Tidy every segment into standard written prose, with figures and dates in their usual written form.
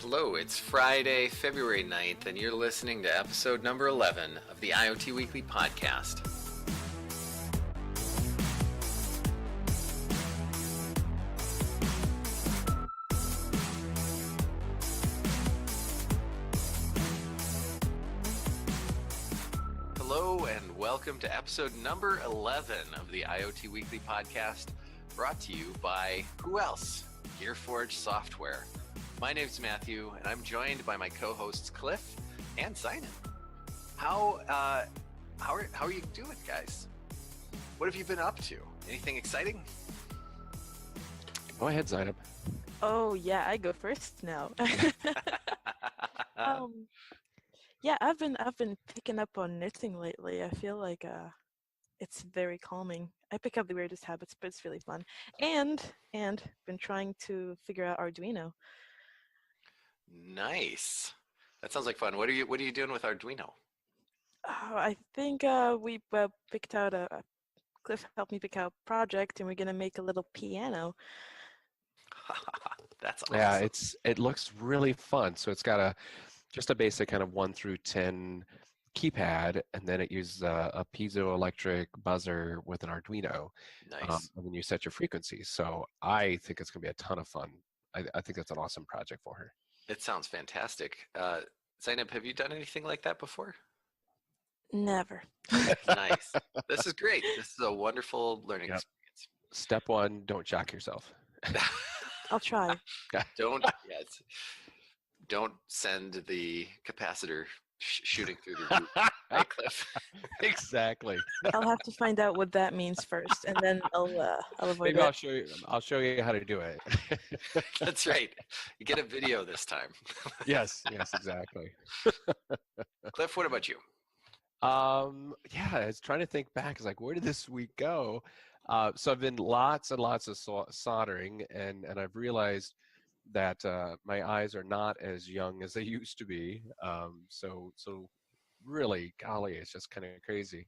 Hello, it's Friday, February 9th, and you're listening to episode number 11 of the IoT Weekly Podcast. Hello, and welcome to episode number 11 of the IoT Weekly Podcast, brought to you by who else? Gearforge Software. My name's Matthew, and I'm joined by my co-hosts Cliff and Zeineb. How are you doing, guys? What have you been up to? Anything exciting? Go ahead, Zeineb. Oh yeah, I go first now. Yeah, I've been picking up on knitting lately. I feel like it's very calming. I pick up the weirdest habits, but it's really fun. And been trying to figure out Arduino. Nice. That sounds like fun. What are you doing with Arduino? I think we picked out Cliff helped me pick out a project, and we're gonna make a little piano. That's awesome. Yeah, it looks really fun. So it's got just a basic kind of 1 through 10 keypad, and then it uses a piezoelectric buzzer with an Arduino. Nice. And then you set your frequencies. So I think it's going to be a ton of fun. I think that's an awesome project for her. It sounds fantastic. Zeineb, have you done anything like that before? Never. Nice. This is great. This is a wonderful learning experience. Step 1, don't shock yourself. I'll try. Don't send the capacitor shooting through the roof. Right, Cliff? Exactly. I'll have to find out what that means first, and then I'll avoid Maybe that. I'll show you how to do it. That's right. You get a video this time. Yes, exactly. Cliff, what about you? Yeah, I was trying to think back. It's like, where did this week go? So I've been lots and lots of soldering, and I've realized that my eyes are not as young as they used to be. So really, golly, it's just kind of crazy.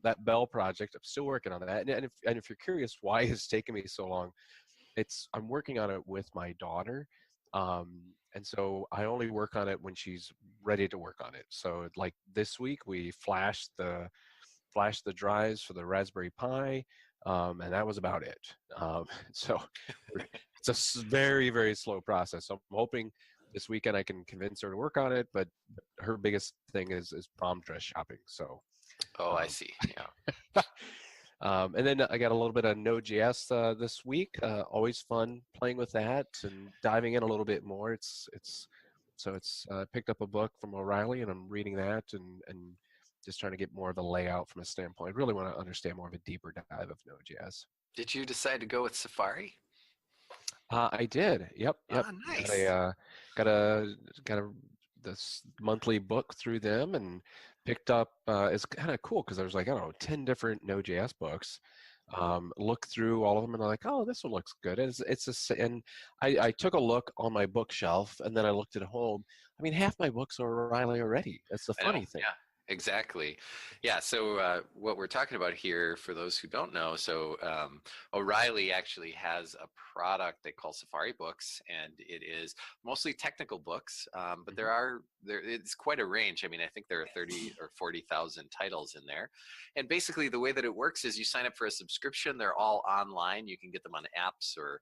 That Bell project, I'm still working on that. And if you're curious why it's taken me so long, I'm working on it with my daughter. And so I only work on it when she's ready to work on it. So like this week we flashed the drives for the Raspberry Pi, and that was about it. So it's a very, very slow process. So I'm hoping this weekend I can convince her to work on it, but her biggest thing is prom dress shopping. So I see. Yeah. And then I got a little bit of Node.js this week. Always fun playing with that and diving in a little bit more. It's picked up a book from O'Reilly, and I'm reading that and just trying to get more of the layout from a standpoint. I really want to understand more of a deeper dive of Node.js. Did you decide to go with Safari? I did. Yep. Oh, nice. Got this monthly book through them, and picked up. It's kind of cool because there's like, I don't know, 10 different Node.js books. Look through all of them, and I'm like, oh, this one looks good. And I took a look on my bookshelf, and then I looked at home. I mean, half my books are O'Reilly already. That's the funny thing. Yeah. Exactly. Yeah. So what we're talking about here, for those who don't know, O'Reilly actually has a product they call Safari Books, and it is mostly technical books, but it's quite a range. I mean, I think there are 30 or 40,000 titles in there. And basically the way that it works is you sign up for a subscription. They're all online. You can get them on apps or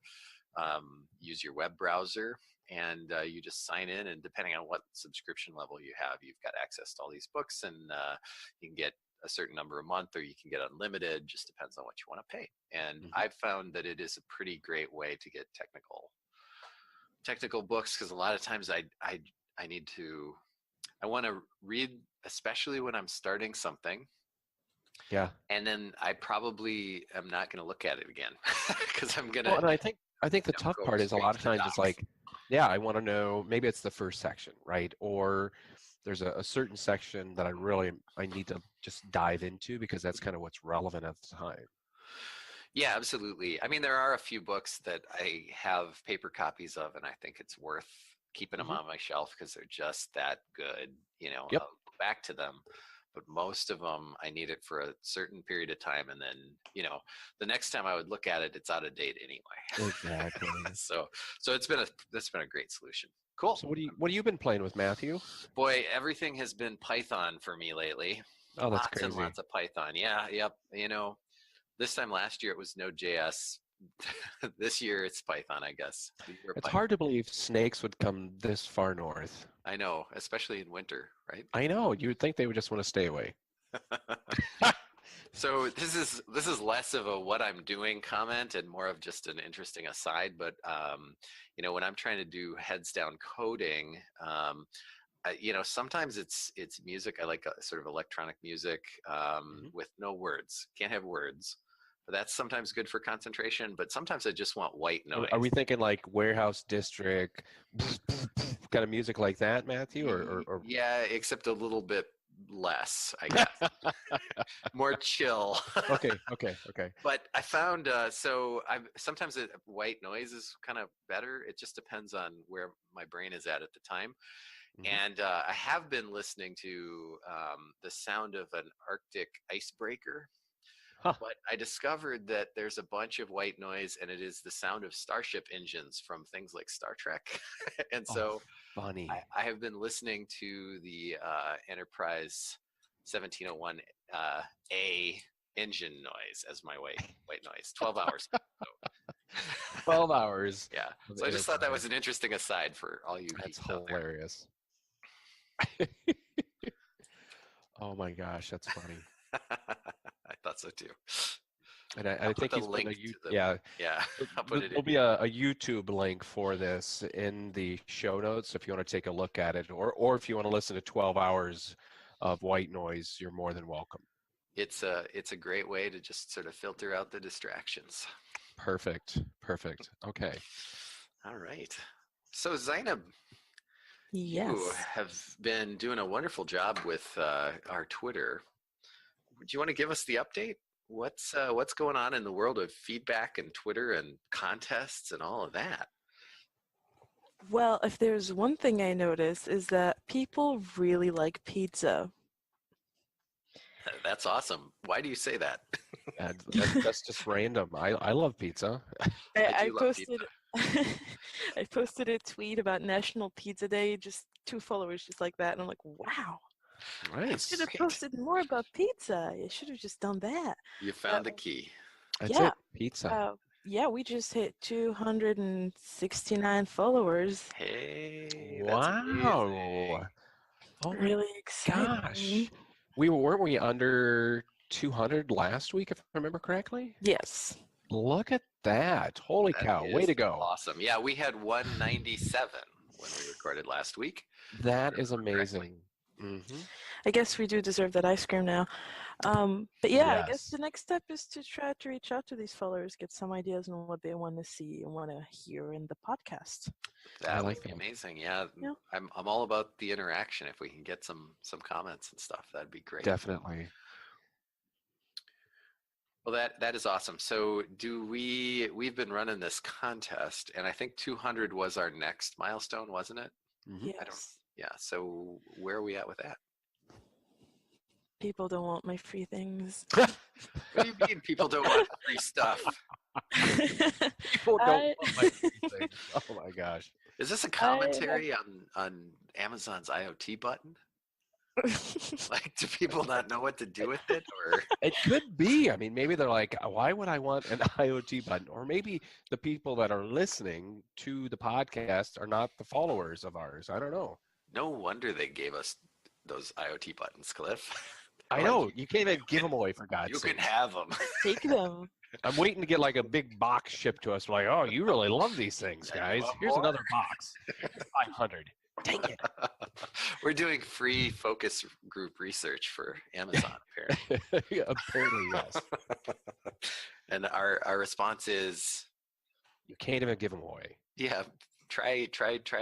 use your web browser. And you just sign in, and depending on what subscription level you have, you've got access to all these books, and you can get a certain number a month, or you can get unlimited. Just depends on what you want to pay. And I've found that it is a pretty great way to get technical books, because a lot of times I want to read, especially when I'm starting something. Yeah. And then I probably am not going to look at it again because I'm going to. Well, and I think the tough part is a lot of times it's like, yeah, I want to know, maybe it's the first section, right? Or there's a certain section that I need to just dive into because that's kind of what's relevant at the time. Yeah, absolutely. I mean, there are a few books that I have paper copies of, and I think it's worth keeping them on my shelf because they're just that good. Yep. I'll go back to them. But most of them, I need it for a certain period of time, and then the next time I would look at it, it's out of date anyway. Exactly. So that's been a great solution. Cool. So what have you been playing with, Matthew? Boy, everything has been Python for me lately. Oh, that's Lots and crazy. lots of Python. Yeah, yep. This time last year it was Node.js. This year it's Python, I guess. It's hard to believe snakes would come this far north. I know, especially in winter, right? I know. You would think they would just want to stay away. So this is less of a what I'm doing comment and more of just an interesting aside. But when I'm trying to do heads down coding, sometimes it's music. I like sort of electronic music with no words. Can't have words. But that's sometimes good for concentration. But sometimes I just want white noise. Are we thinking like Warehouse District, kind of music like that, Matthew? Or Yeah, except a little bit less, I guess. More chill. Okay. But I found sometimes white noise is kind of better. It just depends on where my brain is at the time. And I have been listening to the sound of an Arctic icebreaker. Huh. But I discovered that there's a bunch of white noise, and it is the sound of starship engines from things like Star Trek. And so funny. I have been listening to the Enterprise 1701 A engine noise as my white noise. 12 hours. 12 hours. Yeah. So I just thought that was an interesting aside for all you That's geeks out there. hilarious. Oh my gosh, that's funny. I thought so too. And I think he's putting yeah. There'll be a YouTube link for this in the show notes if you want to take a look at it, or if you want to listen to 12 hours of white noise, you're more than welcome. It's a great way to just sort of filter out the distractions. Perfect. Okay. All right. So Zeineb, Yes. you have been doing a wonderful job with our Twitter. Do you want to give us the update? What's going on in the world of feedback and Twitter and contests and all of that? Well, if there's one thing I noticed is that people really like pizza. That's awesome. Why do you say that? That's just random. I love pizza. I posted I posted a tweet about National Pizza Day, just 2 followers just like that, and I'm like, wow. Nice. I should have posted more about pizza. I should have just done that. You found the key. That's it. Pizza. Yeah, we just hit 269 followers. Hey, wow. That's amazing. Oh really exciting. Gosh. Weren't we under 200 last week, if I remember correctly? Yes. Look at that. Holy cow. Way to go. Awesome. Yeah, we had 197 when we recorded last week. That is amazing. Mm-hmm. I guess we do deserve that ice cream now. But yeah, I guess the next step is to try to reach out to these followers, get some ideas on what they want to see and want to hear in the podcast. That would be amazing. Yeah. I'm all about the interaction. If we can get some comments and stuff, that'd be great. Definitely. Well, that is awesome. So we've been running this contest, and I think 200 was our next milestone, wasn't it? Mm-hmm. Yes. Yeah. So where are we at with that? People don't want my free things. What do you mean people don't want free stuff? People don't want my free things. Oh my gosh. Is this a commentary on Amazon's IoT button? Like, do people not know what to do with it? Or it could be. I mean, maybe they're like, why would I want an IoT button? Or maybe the people that are listening to the podcast are not the followers of ours. I don't know. No wonder they gave us those IoT buttons, Cliff. I know. You can't even give them away, for God's sake. You can have them. Take them. I'm waiting to get like a big box shipped to us. We're like, oh, you really love these things, guys. Here's another box. 500. Dang it. We're doing free focus group research for Amazon, apparently. Apparently, yes. And our response is, you can't even give them away. Yeah, try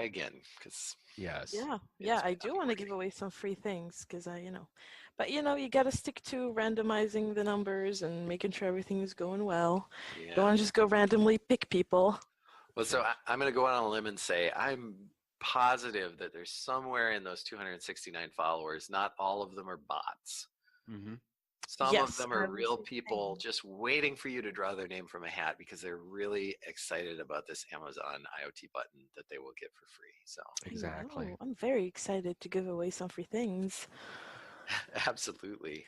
again, because yes. Yeah, I do want to give away some free things because but you got to stick to randomizing the numbers and making sure everything is going well. Yeah. Don't want to just go randomly pick people. Well, so I'm going to go out on a limb and say I'm positive that there's somewhere in those 269 followers, not all of them are bots. Mm-hmm. Some of Yes, them I are was real the people same. just waiting for you to draw their name from a hat because they're really excited about this Amazon IoT button that they will get for free. So, I Exactly. know. I'm very excited to give away some free things. absolutely.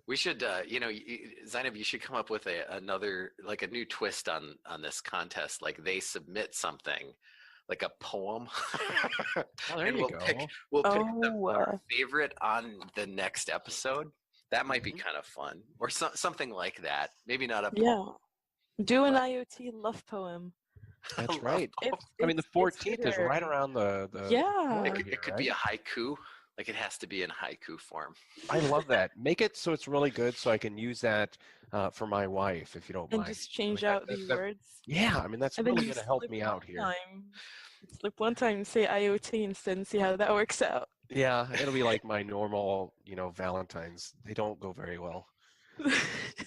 We should, Zeineb, you should come up with another, like a new twist on this contest. Like they submit something, like a poem, Oh, there and you go. we'll pick Oh, our favorite on the next episode. That might be Hmm. kind of fun, or something like that. Maybe not a poem, yeah. Do an but IoT love poem. a That's love right. poem. I mean, the It's 14th is right literary. around the Yeah. corner It here, could be right? a haiku. Like it has to be in haiku form. I love that. Make it so it's really good, so I can use that for my wife, if you don't And mind. just I mean, change out the words. yeah. I mean, that's And then really you going to help slip me one out here. time. Slip one time and say IoT instead and see how that works out. Yeah, it'll be like my normal, Valentines. They don't go very well. Do you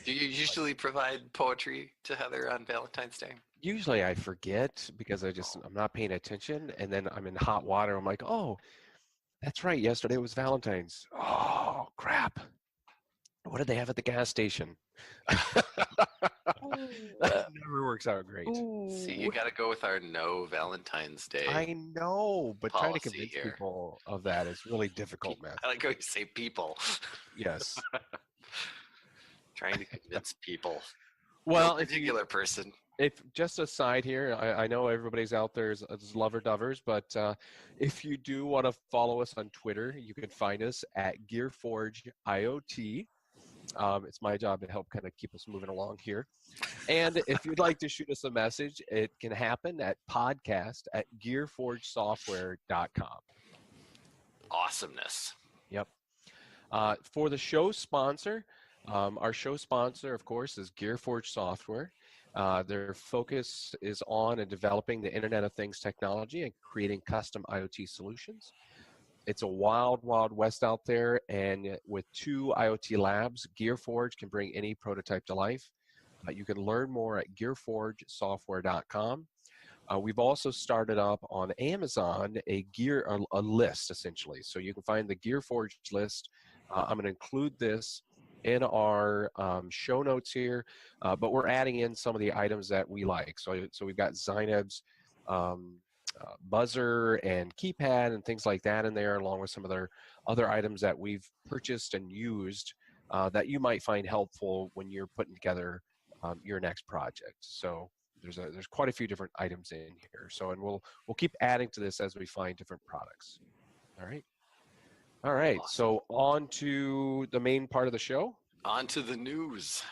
But usually provide poetry to Heather on Valentine's Day? usually I forget because Oh. I'm not paying attention, and then I'm in hot water. I'm like, oh, that's right. Yesterday was Valentine's. Oh, crap. What did they have at the gas station? Ooh. Never works out great. See, you Ooh. got to go with our no Valentine's Day I know, but trying to policy convince here. people of that is really difficult, I Matthew. like how you say people. Yes. Trying to convince people. No Well, particular person. if just a side here, I know everybody's out there as lover dovers, but if you do want to follow us on Twitter, you can find us at Gearforge IoT. It's my job to help kind of keep us moving along here. And if you'd like to shoot us a message, it can happen at podcast@gearforgesoftware.com. Awesomeness. Yep. For the show sponsor, our show sponsor, of course, is Gearforge Software. Their focus is on and developing the Internet of Things technology and creating custom IoT solutions. It's a wild, wild west out there, and with 2 IoT labs, Gearforge can bring any prototype to life. You can learn more at gearforgesoftware.com. We've also started up on Amazon a list essentially, so you can find the Gearforge list. I'm going to include this in our show notes here, but we're adding in some of the items that we like. So we've got Zeineb's buzzer and keypad and things like that in there, along with some of their other items that we've purchased and used that you might find helpful when you're putting together your next project. So there's quite a few different items in here. So and we'll keep adding to this as we find different products. All right. All right. Awesome. So on to the main part of the show. On to the news.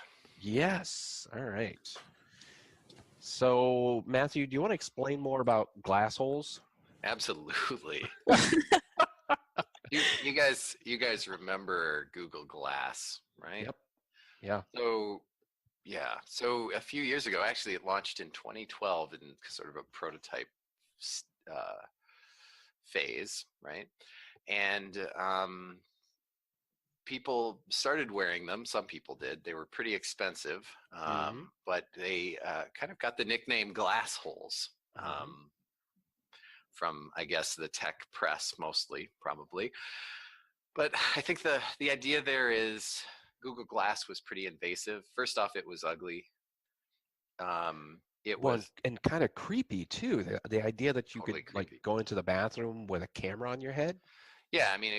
Yes. All right. So Matthew, do you want to explain more about glass holes? Absolutely. you guys remember Google Glass, right? Yep. Yeah. So yeah, so a few years ago, actually, it launched in 2012 in sort of a prototype uh, phase, right? And people started wearing them. Some people did. They were pretty expensive, Mm-hmm. but they kind of got the nickname glass holes Mm-hmm. from, I guess, the tech press mostly, probably. But I think the idea there is Google Glass was pretty invasive. First off, it was ugly. It Well, was and kind of creepy too. The idea that you could totally like creepy. go into the bathroom with a camera on your head. Yeah, I mean,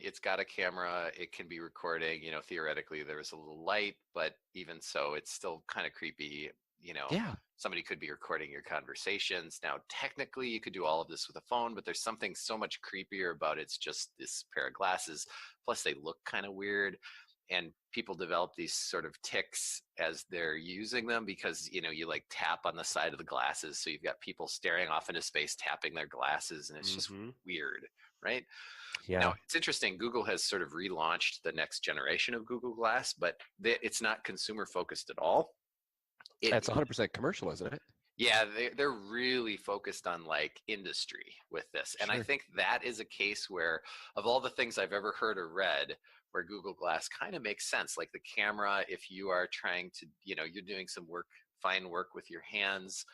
it's got a camera. It can be recording. Theoretically, there's a little light, but even so, it's still kind of creepy. Yeah. Somebody could be recording your conversations. Now, technically, you could do all of this with a phone, but there's something so much creepier about it's just this pair of glasses. Plus, they look kind of weird. And people develop these sort of tics as they're using them because, you like tap on the side of the glasses. So you've got people staring off into space, tapping their glasses, and it's just Mm-hmm. weird, right? Now, Yeah. it's interesting. Google has sort of relaunched the next generation of Google Glass, but it's not consumer focused at all. That's 100% commercial, isn't it? Yeah, they're really focused on like industry with this. And I Sure. think that is a case where, of all the things I've ever heard or read, where Google Glass kind of makes sense. Like the camera, if you are trying to, you're doing some work, fine work with your hands,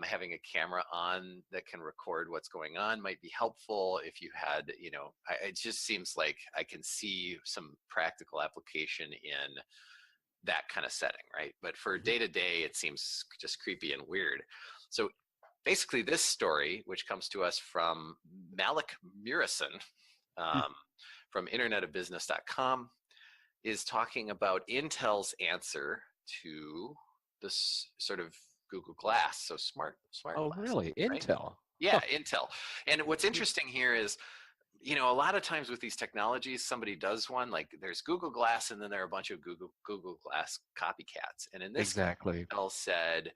having a camera on that can record what's going on might be helpful. If you had, it just seems like I can see some practical application in that kind of setting, right? But for day to day, it seems just creepy and weird. So basically, this story, which comes to us from Malik Murison from internetofbusiness.com, is talking about Intel's answer to this sort of Google Glass, so smart Oh, glasses, really? right? Intel? Yeah, Huh. Intel. And what's interesting here is, a lot of times with these technologies, somebody does one, like there's Google Glass, and then there are a bunch of Google Glass copycats. And in this case, Exactly. Intel said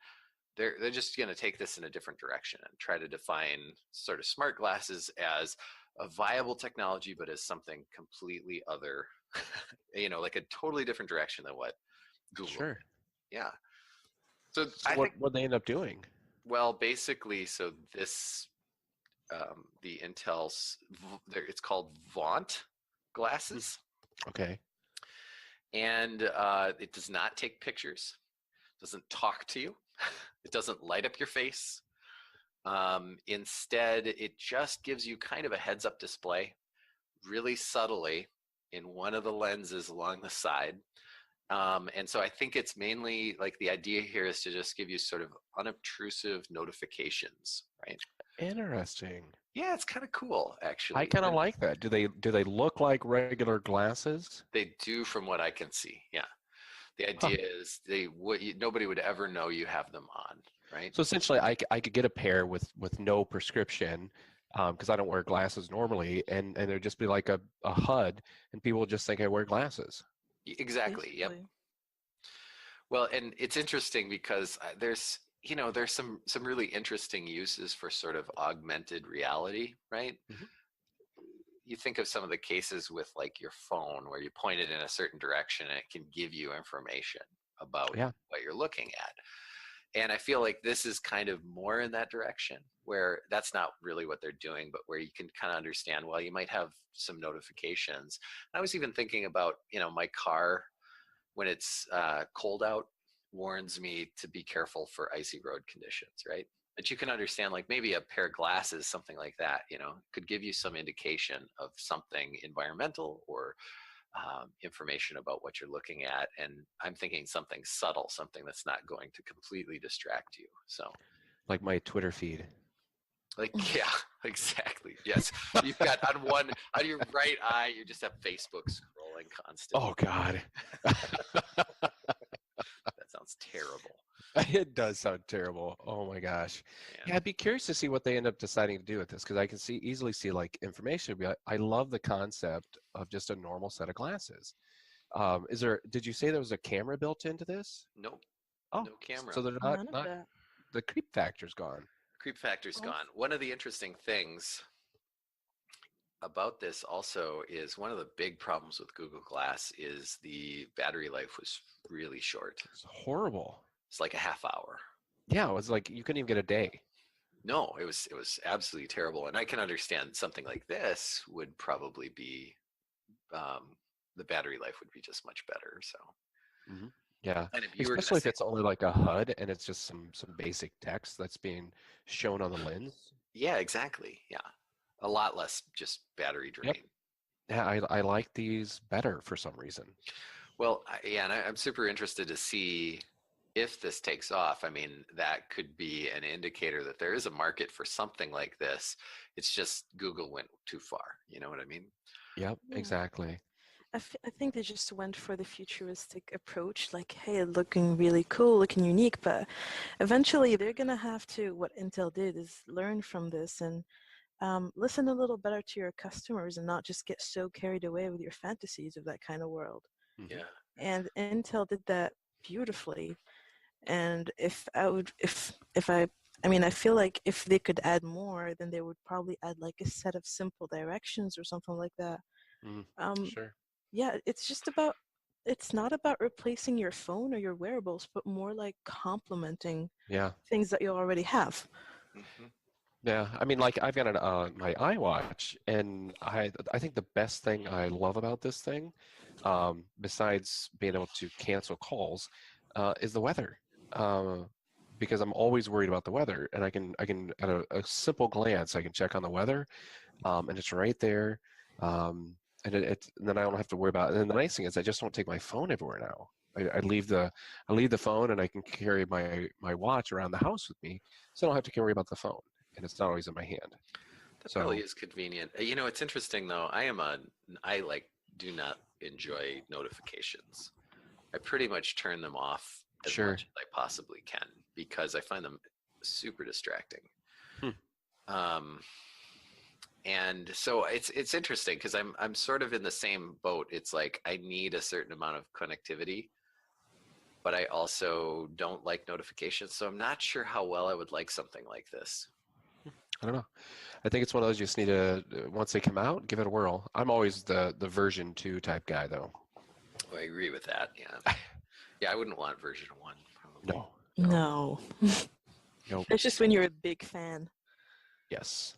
they're just going to take this in a different direction and try to define sort of smart glasses as a viable technology, but as something completely other, like a totally different direction than what Google Sure. did. Yeah. So So I think, what they end up doing? well, basically, so this, the Intel's, it's called Vaunt glasses, Okay. and it does not take pictures, doesn't talk to you, it doesn't light up your face. Instead, it just gives you kind of a heads-up display, really subtly, in one of the lenses along the side. And so I think it's mainly like the idea here is to just give you sort of unobtrusive notifications, right? Interesting. Yeah, it's kind of cool, I actually. kind of And like that. Do they look like regular glasses? they do, from what I can see. Yeah, the Huh. idea is nobody would ever know you have them on, right? So essentially, I could get a pair with no prescription because I don't wear glasses normally, and there'd just be like a HUD, and people would just think I wear glasses. Exactly. Yep. Basically. Well, and it's interesting because there's some really interesting uses for sort of augmented reality, right? Mhm. You think of some of the cases with like your phone where you point it in a certain direction and it can give you information about Yeah. what you're looking at. And I feel like this is kind of more in that direction where that's not really what they're doing, but where you can kind of understand, well, you might have some notifications. I was even thinking about, my car when it's cold out warns me to be careful for icy road conditions, right? But you can understand, like maybe a pair of glasses, something like that, could give you some indication of something environmental or information about what you're looking at. And I'm thinking something subtle, something that's not going to completely distract you. So, Like my Twitter feed. like, yeah, exactly. Yes, you've got on your right eye, you just have Facebook scrolling constantly. Oh God. That sounds terrible. It does sound terrible. Oh my gosh. Yeah. Yeah, I'd be curious to see what they end up deciding to do with this because I can easily see like information. I love the concept of just a normal set of glasses. Did you say there was a camera built into this? Nope, Oh, no camera. so they're None of not that. the creep factor's gone. Creep factor's Oh, gone. One of the interesting things about this also is one of the big problems with Google Glass is the battery life was really short. It's horrible. It's like a half hour. Yeah, it was like you couldn't even get a day. No, it was absolutely terrible. And I can understand something like this would probably be the battery life would be just much better. So, Hmm. Yeah, and if you were going to especially if say, it's only like a HUD and it's just some basic text that's being shown on the lens. yeah, exactly, yeah, a lot less just battery Yep. drain. Yeah, I like these better for some reason. Well, yeah, and I'm super interested to see if this takes off. I mean, that could be an indicator that there is a market for something like this. It's just Google went too far. You know what I mean? Yep, yeah. exactly. I think they just went for the futuristic approach, like, hey, looking really cool, looking unique, but eventually they're gonna have to, what Intel did is learn from this and listen a little better to your customers and not just get so carried away with your fantasies of that kind of world. Hmm. Yeah. And Intel did that beautifully. And I mean, I feel like if they could add more, then they would probably add like a set of simple directions or something like that. Mm, Um, sure. yeah, it's not about replacing your phone or your wearables, but more like complementing Yeah. things that you already have. Hmm. Yeah, I mean, like I've got my iWatch, and I think the best thing I love about this thing, besides being able to cancel calls, is the weather. Uh, because I'm always worried about the weather, and I can at a simple glance I can check on the weather, and it's right there, and and then I don't have to worry about it. And then the nice thing is I just don't take my phone everywhere now. I leave the phone, and I can carry my watch around the house with me, so I don't have to worry about the phone, and it's not always in my hand. That So really is convenient. It's interesting though. I like do not enjoy notifications. I pretty much turn them off as sure. much as I possibly can because I find them super distracting. Hmm. Um, and so it's interesting because I'm sort of in the same boat. It's like I need a certain amount of connectivity, but I also don't like notifications. So I'm not sure how well I would like something like this. I don't know. I think it's one of those you just need to once they come out, give it a whirl. I'm always the version 2 type guy though. I agree with that. Yeah. Yeah, I wouldn't want version 1, probably. No. No. Nope. It's just when you're a big fan. Yes.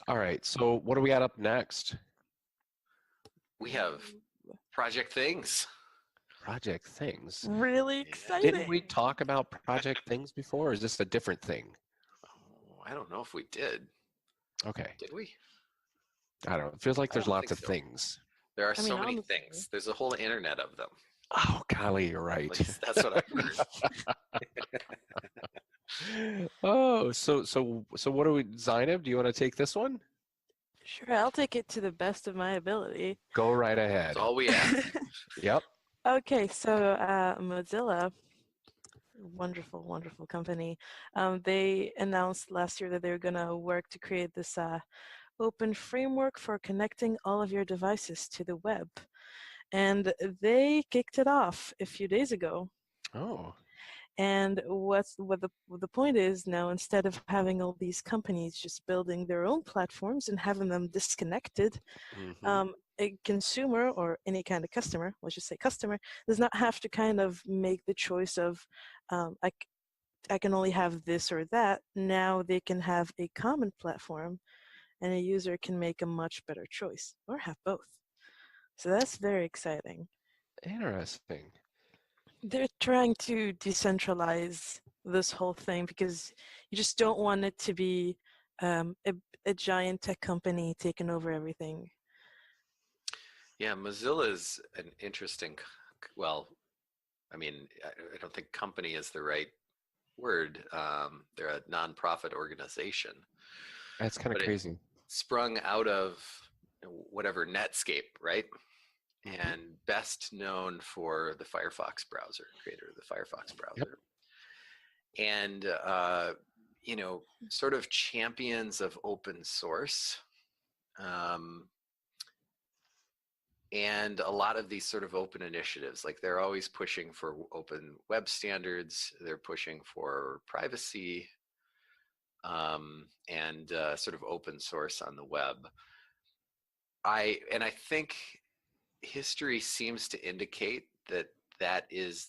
All right. So what do we got up next? We have Project Things. Project Things. Really Yeah. Didn't exciting. we talk about Project Things before, or is this a different thing? Oh, I don't know if we did. Okay. Did we? I don't know. It feels like I there's don't lots think of so. things. There are I mean, so many honestly. things. There's a whole internet of them. Oh, golly, you're right. At least that's what I've heard. Oh, so what do we, Zeineb, do you want to take this one? Sure, I'll take it to the best of my ability. Go right That's ahead. all we ask. Yep. Okay, so Mozilla, wonderful, wonderful company. They announced last year that they're going to work to create this open framework for connecting all of your devices to the web. And they kicked it off a few days ago. Oh. And what the point is now, instead of having all these companies just building their own platforms and having them disconnected, Mm-hmm. a consumer or any kind of customer, let's just say customer, does not have to kind of make the choice of I can only have this or that. Now they can have a common platform, and a user can make a much better choice or have both. So that's very exciting. Interesting. They're trying to decentralize this whole thing because you just don't want it to be a giant tech company taking over everything. Yeah, Mozilla is an interesting, well, I don't think company is the right word. They're a nonprofit organization, That's kind of but it crazy. sprung out of whatever Netscape, right? Mm-hmm. And best known for the Firefox browser, creator of the Firefox Yep. browser. And, sort of champions of open source. Um, and a lot of these sort of open initiatives, like they're always pushing for open web standards, they're pushing for privacy, and sort of open source on the web. I think history seems to indicate that that is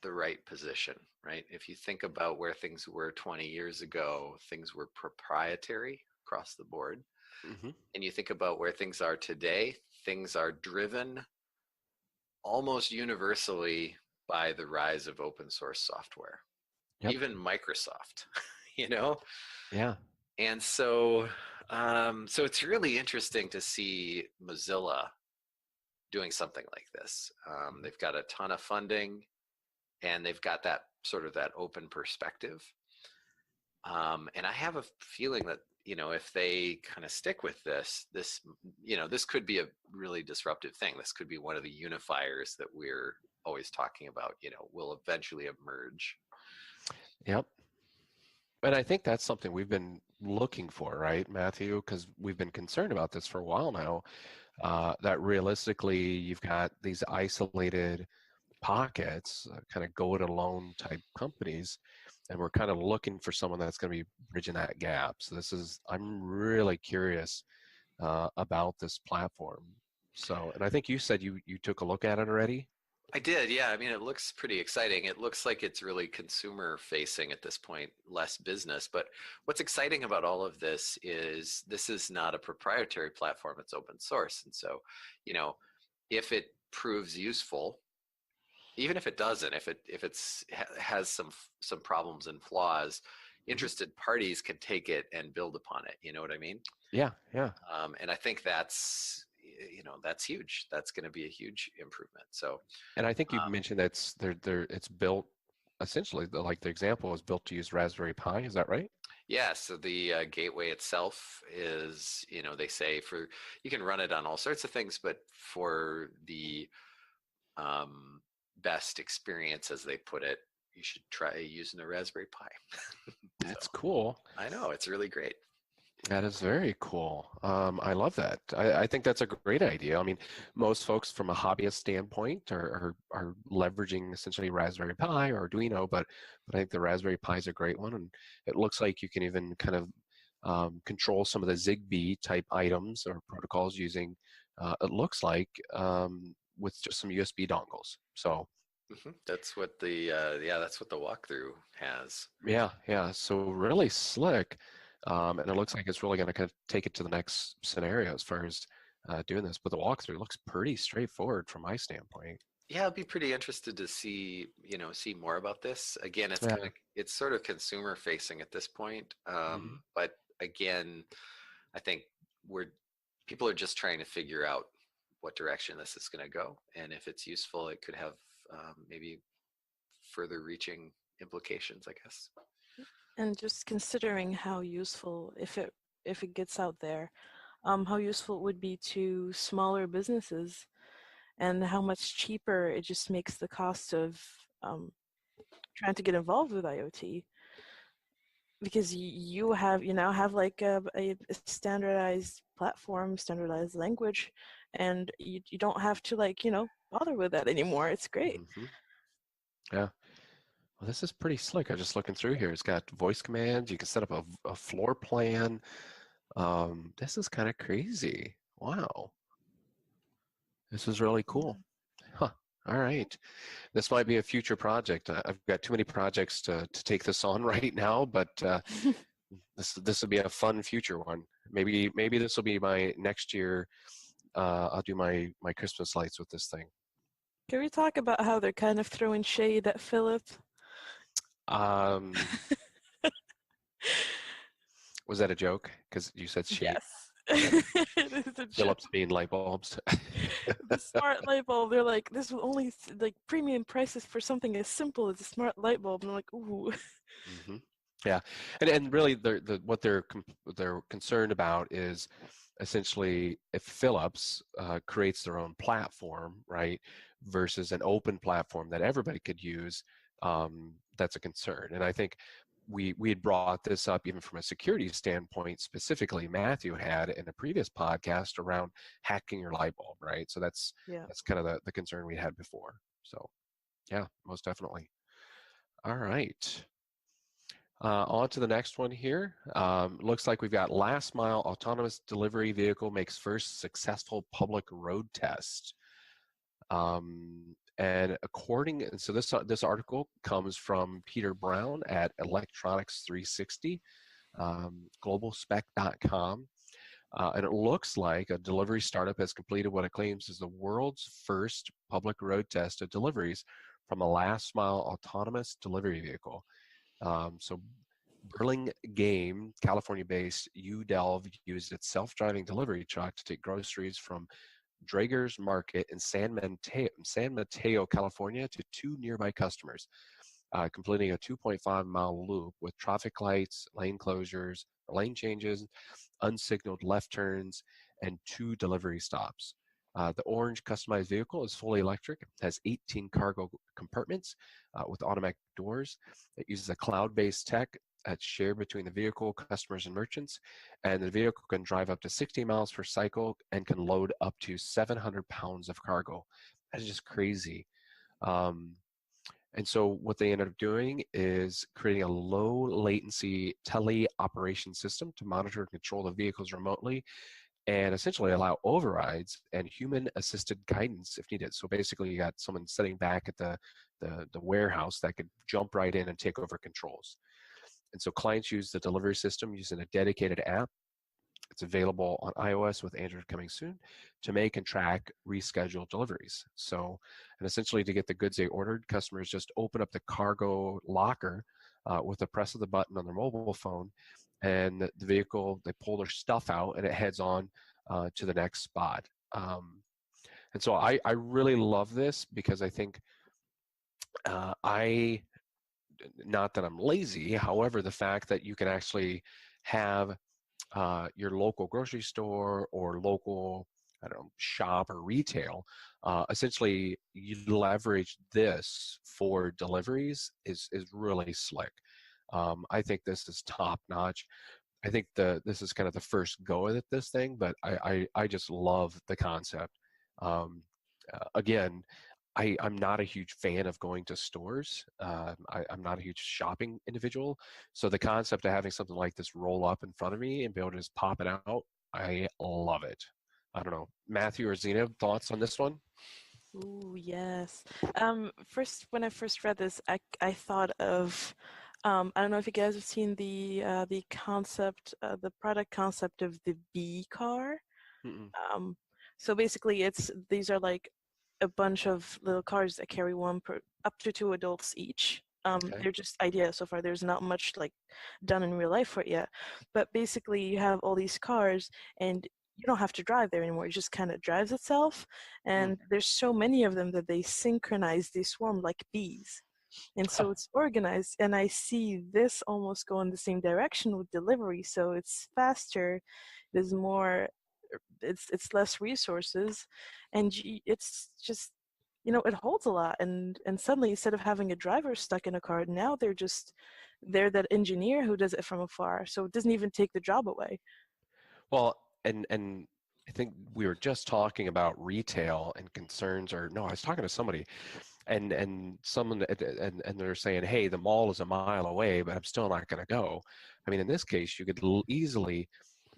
the right position, right? If you think about where things were 20 years ago, things were proprietary across the board. Mm-hmm. And you think about where things are today, things are driven almost universally by the rise of open source software, Yep. even Microsoft, you know? Yeah. And so it's really interesting to see Mozilla doing something like this. They've got a ton of funding, and they've got that sort of that open perspective. And I have a feeling that if they kind of stick with this could be a really disruptive thing. This could be one of the unifiers that we're always talking about. Will eventually emerge. Yep. And I think that's something we've been looking for, right, Matthew? Because we've been concerned about this for a while now. That realistically, you've got these isolated pockets, kind of go it alone type companies, and we're kind of looking for someone that's going to be bridging that gap. So I'm really curious about this platform. So, and I think you said you took a look at it already. I did, yeah. I mean, it looks pretty exciting. It looks like it's really consumer facing at this point, less business. But what's exciting about all of this is not a proprietary platform, it's open source. And so, if it proves useful, even if it doesn't, if it's has some problems and flaws, Mhm. interested parties can take it and build upon it. You know what I mean? Yeah, yeah. And I think that's huge. That's going to be a huge improvement. So And I think you um, mentioned that's it's built essentially like the example is built to use Raspberry Pi. Is that right? yeah, so the gateway itself is, they say you can run it on all sorts of things, but for the um, best experience, as they put it, you should try using a Raspberry Pi. So That's cool. I know it's really great. That is very cool. I love that. I think that's a great idea. I mean, most folks from a hobbyist standpoint are leveraging essentially Raspberry Pi or Arduino, but I think the Raspberry Pi is a great one, and it looks like you can even kind of control some of the Zigbee type items or protocols using, it looks like, with just some USB dongles. So That's what that's what the walkthrough has. yeah, yeah. So really slick, and it looks like it's really going to kind of take it to the next scenario as far as doing this. But the walkthrough looks pretty straightforward from my standpoint. Yeah, I'll be pretty interested to see more about this. Again, Yeah. it's sort of consumer facing at this point. Hmm. But again, I think we're people are just trying to figure out what direction this is going to go, and if it's useful, it could have maybe further reaching implications, I guess. And just considering how useful, if it gets out there, how useful it would be to smaller businesses, and how much cheaper it just makes the cost of um, trying to get involved with IoT, because you now have like a standardized platform, standardized language, and you don't have to bother with that anymore. It's great. Hmm. Yeah. Well, this is pretty slick. I'm just looking through here. It's got voice commands. You can set up a floor plan. This is kind of crazy. Wow. This is really cool. Huh. All right. This might be a future project. I've got too many projects to take this on right now, but this will be a fun future one. Maybe this will be my next year. I'll do my Christmas lights with this thing. Can we talk about how they're kind of throwing shade at Philip? Um, was that a joke? Because you said shade. Yes. Okay. It is a joke. Philips being light bulbs. The smart light bulb, they're like, this will only like premium prices for something as simple as a smart light bulb. And I'm like, ooh. Hmm. Yeah, and really, what they're concerned about is essentially if Philips creates their own platform, right, versus an open platform that everybody could use. That's a concern, and I think we had brought this up even from a security standpoint. Specifically, Matthew had in a previous podcast around hacking your light bulb, right? So Yeah. that's kind of the concern we had before. So yeah, most definitely. All right. On to the next one here. Looks like we've got last mile autonomous delivery vehicle makes first successful public road test. And so this article comes from Peter Brown at Electronics 360, globalspec.com. And it looks like a delivery startup has completed what it claims is the world's first public road test of deliveries from a last mile autonomous delivery vehicle. So Burlingame, California-based UDelv used its self-driving delivery truck to take groceries from Drager's Market in San Mateo, California, to two nearby customers, completing a 2.5-mile loop with traffic lights, lane closures, lane changes, unsignaled left turns, and two delivery stops. The orange customized vehicle is fully electric, has 18 cargo compartments with automatic doors. It uses a cloud-based tech that's shared between the vehicle, customers, and merchants. And the vehicle can drive up to 60 miles per cycle and can load up to 700 pounds of cargo. That is just crazy. Um, and so what they ended up doing is creating a low latency teleoperation system to monitor and control the vehicles remotely and essentially allow overrides and human assisted guidance if needed. So basically you got someone sitting back at the warehouse that could jump right in and take over controls. And so clients use the delivery system using a dedicated app It's available on iOS with Android coming soon to make and track rescheduled deliveries. So, and essentially to get the goods they ordered, customers just open up the cargo locker with the press of the button on their mobile phone, and the vehicle, they pull their stuff out and it heads on to the next spot. And so I really love this because I think I, not that I'm lazy, however, the fact that you can actually have your local grocery store or local, I don't know, shop or retail, essentially you leverage this for deliveries is really slick. I think this is top notch. I think this is kind of the first go at this thing, but I just love the concept. Um, Again, I'm not a huge fan of going to stores. I'm not a huge shopping individual. So the concept of having something like this roll up in front of me and be able to just pop it out, I love it. I don't know. Matthew or Zeineb, thoughts on this one? Ooh, yes. First, when I first read this, I thought of, I don't know if you guys have seen the concept, the product concept of the bee car. Mm-mm. Um, so basically, these are like a bunch of little cars that carry up to two adults each. Okay. They're just ideas so far. There's not much like done in real life for it yet. But basically, you have all these cars, and you don't have to drive there anymore. It just kind of drives itself. Mm. And there's so many of them that they synchronize, they swarm like bees. And Huh. so it's organized. And I see this almost go in the same direction with delivery. So it's faster, there's more, it's less resources, and it's just, it holds a lot. And suddenly, instead of having a driver stuck in a car, now they're that engineer who does it from afar. So it doesn't even take the job away. Well, and I think we were just talking about retail and concerns, or no, I was talking to somebody, and someone and they're saying, hey, the mall is a mile away, but I'm still not going to go. I mean, in this case, you could easily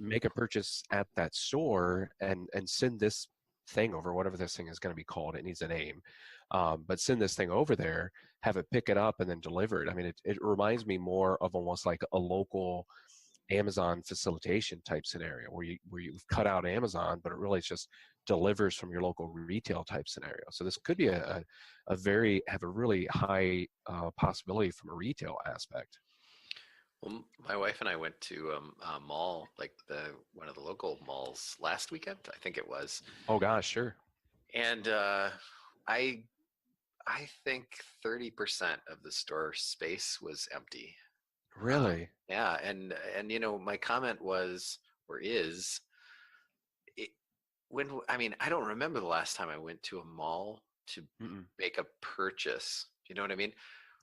make a purchase at that store and send this thing over, whatever this thing is going to be called. It needs a name, but send this thing over there, have it pick it up, and then deliver it. I mean, it reminds me more of almost like a local Amazon facilitation type scenario where you've cut out Amazon, but it really just delivers from your local retail type scenario. So this could be have a really high possibility from a retail aspect. Well, my wife and I went to a mall, like one of the local malls last weekend, I think it was, Oh gosh, sure. and I I think 30% of the store space was empty. Really? Yeah, and my comment was or is it, I mean, I don't remember the last time I went to a mall to Mm-mm. make a purchase. You know what I mean?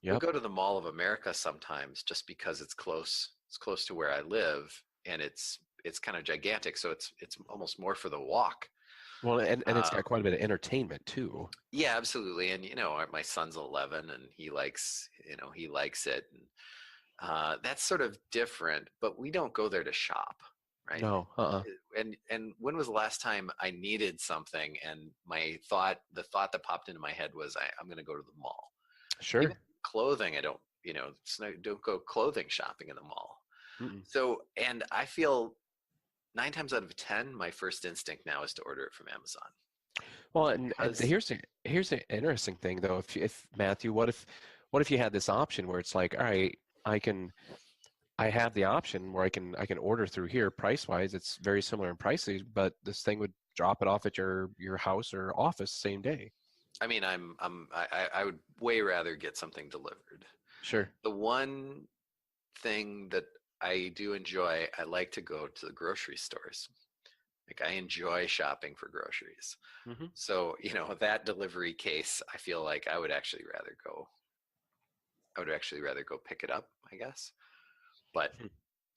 We'll Yep. go to the Mall of America sometimes just because it's close. It's close to where I live, and it's kind of gigantic, so it's almost more for the walk. Well, and it's Um, got quite a bit of entertainment too. yeah, absolutely. And my son's 11, and he likes it, and that's sort of different. But we don't go there to shop, right? No, And when was the last time I needed something, and the thought that popped into my head was I'm going to go to the mall. Even Sure. clothing, I don't, don't go clothing shopping in the mall. Mm-mm. So, and I feel 9 times out of 10, my first instinct now is to order it from Amazon Well, and because, here's the interesting thing though. If Matthew, what if you had this option where it's like, all right, I can I have the option where I can order through here. Price wise, it's very similar in pricing, but this thing would drop it off at your house or office same day. I mean, I would way rather get something delivered. Sure. The one thing that I do enjoy, I like to go to the grocery stores. Like I enjoy shopping for groceries. Hmm. So, that delivery case, I feel like I would actually rather go pick it up, I guess. But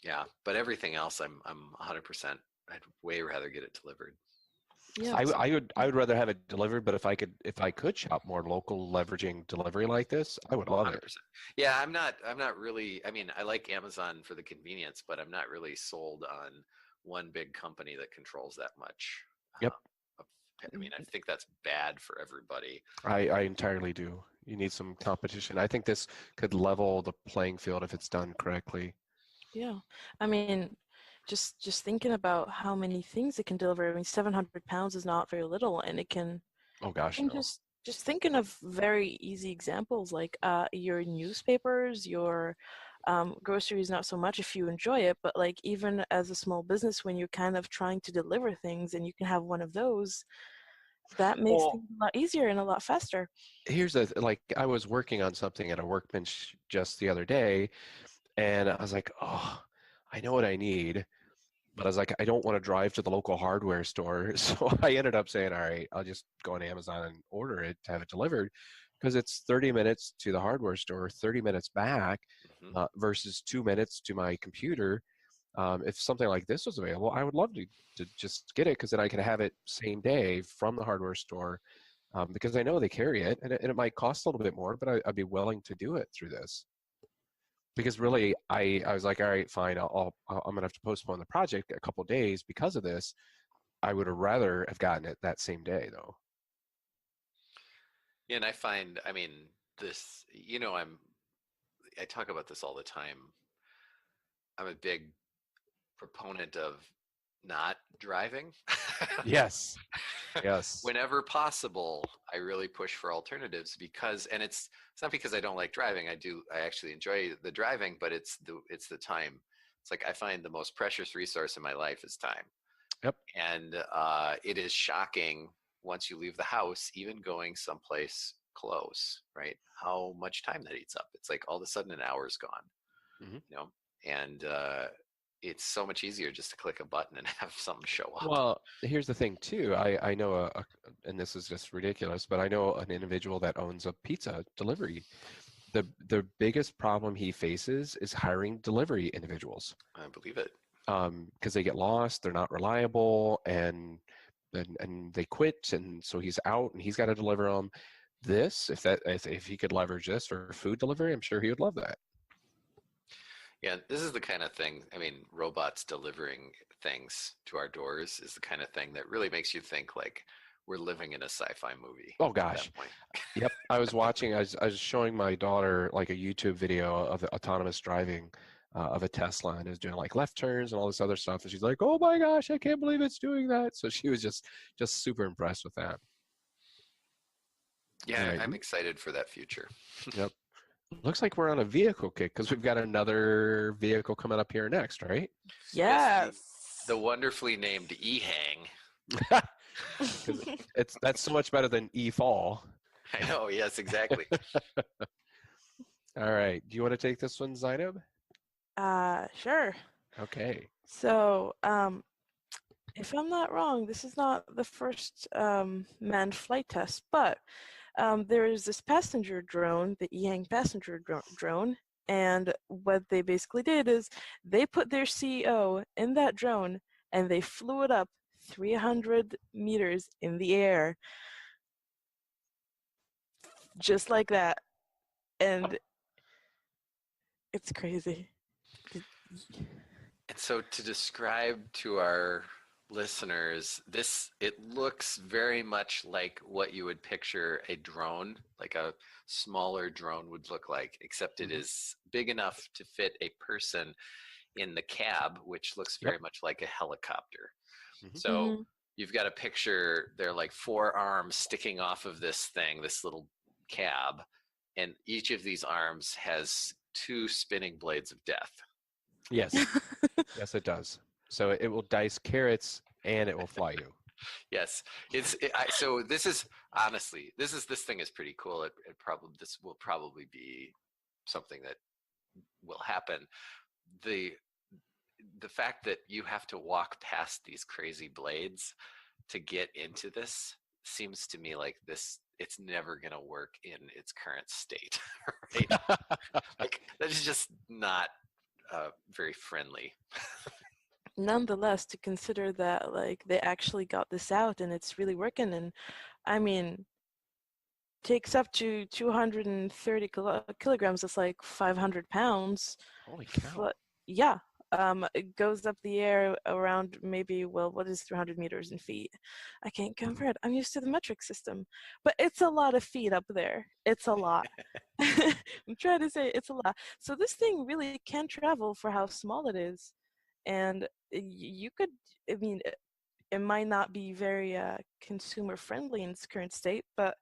yeah, but everything else I'm 100%. I'd way rather get it delivered. Yeah. I would rather have it delivered, but if I could shop more local leveraging delivery like this, I would Oh, love it. 100%. Yeah, I'm not really, I mean, I like Amazon for the convenience, but I'm not really sold on one big company that controls that much. Yep. Of, I mean, I think that's bad for everybody. I entirely do. You need some competition. I think this could level the playing field if it's done correctly. Yeah. I mean, just thinking about how many things it can deliver. I mean, 700 pounds is not very little, and it can. Oh gosh, And no. just thinking of very easy examples like your newspapers, your groceries, not so much if you enjoy it, but like even as a small business, when you're kind of trying to deliver things and you can have one of those, that makes Well, things a lot easier and a lot faster. here's like I was working on something at a workbench just the other day, and I was like, oh, I know what I need, but I was like, I don't want to drive to the local hardware store. So I ended up saying, all right, I'll just go on Amazon and order it to have it delivered because it's 30 minutes to the hardware store, 30 minutes back Hmm. versus 2 minutes to my computer. If something like this was available, I would love to just get it because then I could have it same day from the hardware store because I know they carry it and it might cost a little bit more, but I'd be willing to do it through this. Because really, I was like, all right, fine, I'm gonna have to postpone the project a couple days because of this. I would have rather have gotten it that same day, though. Yeah, and I find, I mean, this, I talk about this all the time. I'm a big proponent of not driving. Yes, yes. Whenever possible, I really push for alternatives because, and it's not because I don't like driving. I actually enjoy the driving, but it's the time. It's like I find the most precious resource in my life is time. Yep. And it is shocking once you leave the house, even going someplace close, right? How much time that eats up. It's like all of a sudden an hour's gone, Hmm. you know, and it's so much easier just to click a button and have something show up. Well, here's the thing too. I know and this is just ridiculous, but I know an individual that owns a pizza delivery. The biggest problem he faces is hiring delivery individuals. I believe it. Because they get lost, they're not reliable, and they quit, and so he's out, and he's got to deliver them. If he could leverage this for food delivery, I'm sure he would love that. Yeah, this is the kind of thing, I mean, robots delivering things to our doors is the kind of thing that really makes you think like we're living in a sci-fi movie Oh at that gosh, point. yep. I was watching. I was showing my daughter like a YouTube video of autonomous driving of a Tesla, and it was doing like left turns and all this other stuff, and she's like, "Oh my gosh, I can't believe it's doing that!" So she was just super impressed with that. All Yeah, right. I'm excited for that future. Yep. Looks like we're on a vehicle kick because we've got another vehicle coming up here next, right? Yes, Yes. the wonderfully named E-Hang. Because that's so much better than e-fall. I know, yes, exactly. All right. Do you want to take this one, Zeineb? Sure. Okay. So, if I'm not wrong, this is not the first manned flight test, but there is this passenger drone, the E-Hang passenger drone, and what they basically did is they put their CEO in that drone and they flew it up 300 meters in the air, just like that, and it's crazy. And so to describe to our listeners, it looks very much like what you would picture a drone, like a smaller drone would look like, except it Mhm. is big enough to fit a person in the cab, which looks Yep. very much like a helicopter. Mhm. So Mm-hmm. you've got a picture, they're like four arms sticking off of this thing, this little cab, and each of these arms has two spinning blades of death. Yes. Yes, it does. So it will dice carrots and it will fly you. Yes, so this is honestly, this thing is pretty cool. This will probably be something that will happen. The the fact that you have to walk past these crazy blades to get into this seems to me like it's never going to work in its current state, right? Like that is just not very friendly. Nonetheless, to consider that like they actually got this out and it's really working, and I mean takes up to 230 kilograms. That's like 500 pounds. Holy cow. Yeah. It goes up the air around maybe, well, what is 300 meters in feet? I can't convert. I'm used to the metric system, but it's a lot of feet up there. It's a lot. I'm trying to say it's a lot. So this thing really can travel for how small it is. and you could, I mean, it might not be very consumer friendly in its current state, but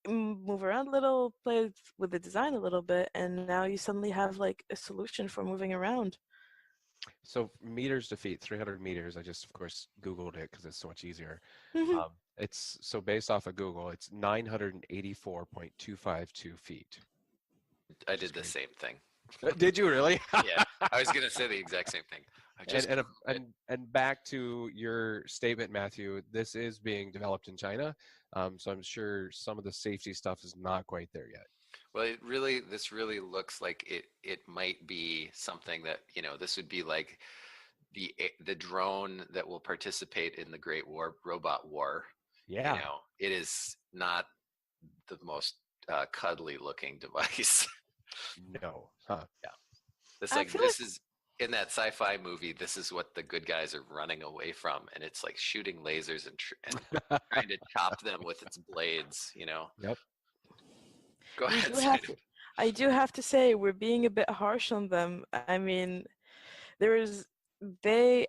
move around a little, play with the design a little bit, and now you suddenly have like a solution for moving around. So meters to feet, 300 meters. I just, of course, Googled it because it's so much easier. It's so based off of Google, it's 984.252 feet. I did the same thing. Did you really? Yeah, I was gonna say the exact same thing. I just and back to your statement, Matthew, this is being developed in China, so I'm sure some of the safety stuff is not quite there yet. Well, this really looks like it might be something that, this would be like the drone that will participate in the Great Robot War. Yeah. It is not the most cuddly looking device. No. Huh. Yeah. This is in that sci-fi movie. This is what the good guys are running away from, and it's like shooting lasers and trying to chop them with its blades. Yep. Go ahead. I do have to say we're being a bit harsh on them. I mean, they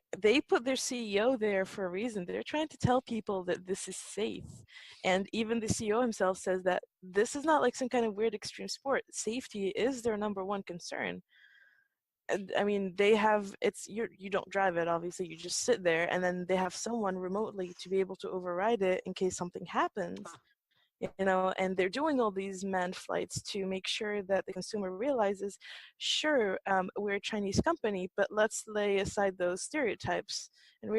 put their CEO there for a reason. They're trying to tell people that this is safe. And even the CEO himself says that this is not like some kind of weird extreme sport. Safety is their number one concern. I mean, you don't drive it, obviously, you just sit there, and then they have someone remotely to be able to override it in case something happens. And they're doing all these manned flights to make sure that the consumer realizes, sure, we're a Chinese company, but let's lay aside those stereotypes and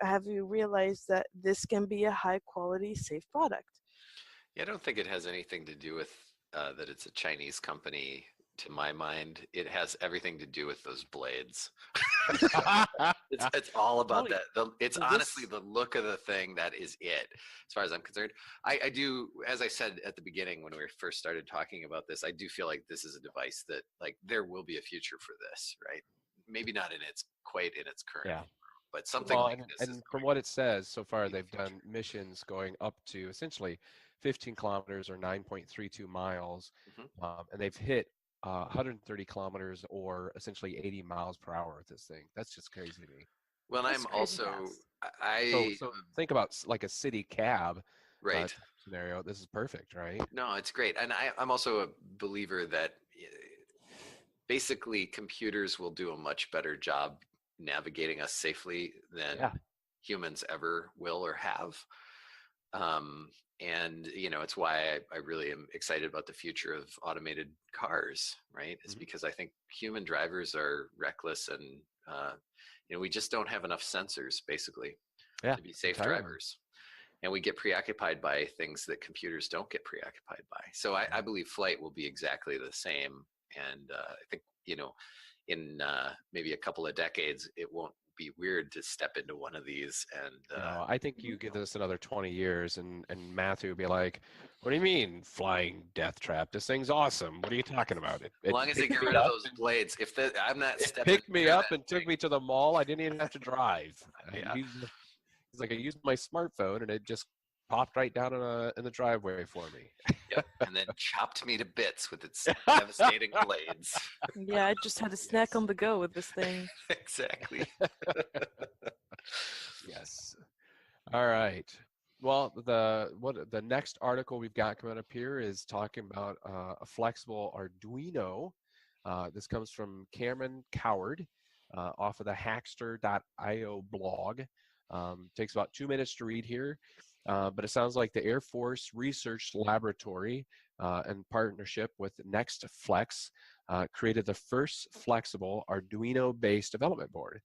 have you realized that this can be a high quality, safe product? Yeah, I don't think it has anything to do with that it's a Chinese company. To my mind, it has everything to do with those blades. It's all about that. It's honestly the look of the thing that is it, as far as I'm concerned. I do, as I said at the beginning when we first started talking about this, I do feel like this is a device that, like, there will be a future for this, right? Maybe not quite in its current form, but something like this. And from what it says so far, they've done missions going up to essentially 15 kilometers or 9.32 miles, and they've hit 130 kilometers or essentially 80 miles per hour with this thing. That's just crazy to me. Well, I'm also so think about like a city cab right scenario. This is perfect, right? No, it's great. And I'm also a believer that basically computers will do a much better job navigating us safely than humans ever will or have. And it's why I really am excited about the future of automated cars, right? It's because I think human drivers are reckless, and we just don't have enough sensors basically to be safe drivers, and we get preoccupied by things that computers don't get preoccupied by. So I believe flight will be exactly the same, and I think in maybe a couple of decades it won't be weird to step into one of these. And I think you give this another 20 years and Matthew would be like, what do you mean flying death trap? This thing's awesome. What are you talking about? As long as they get rid of those blades. I'm not stepping. Picked me up and took me to the mall. I didn't even have to drive. It's like I used my smartphone and it just popped right down in the driveway for me. Yep, and then chopped me to bits with its devastating blades. Yeah, I just had a snack on the go with this thing. Exactly. Yes. All right. Well, the next article we've got coming up here is talking about a flexible Arduino. This comes from Cameron Coward off of the Hackster.io blog. Takes about 2 minutes to read here. But it sounds like the Air Force Research Laboratory, in partnership with NextFlex, created the first flexible Arduino-based development board.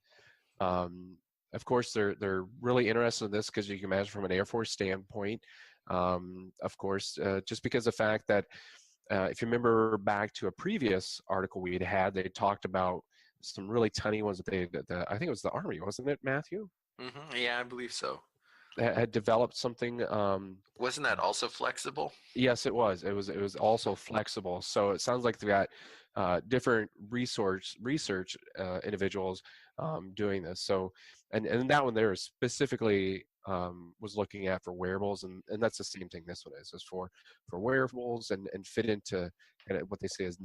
Of course, they're really interested in this because you can imagine from an Air Force standpoint, of course, just because of the fact that if you remember back to a previous article we had, they talked about some really tiny ones that I think it was the Army, wasn't it, Matthew? Mm-hmm. Yeah, I believe so. Had developed something. Wasn't that also flexible? Yes, it was. It was also flexible. So it sounds like they got different research individuals doing this. So and that one there specifically was looking at for wearables, and that's the same thing this one is for wearables and fit into what they say is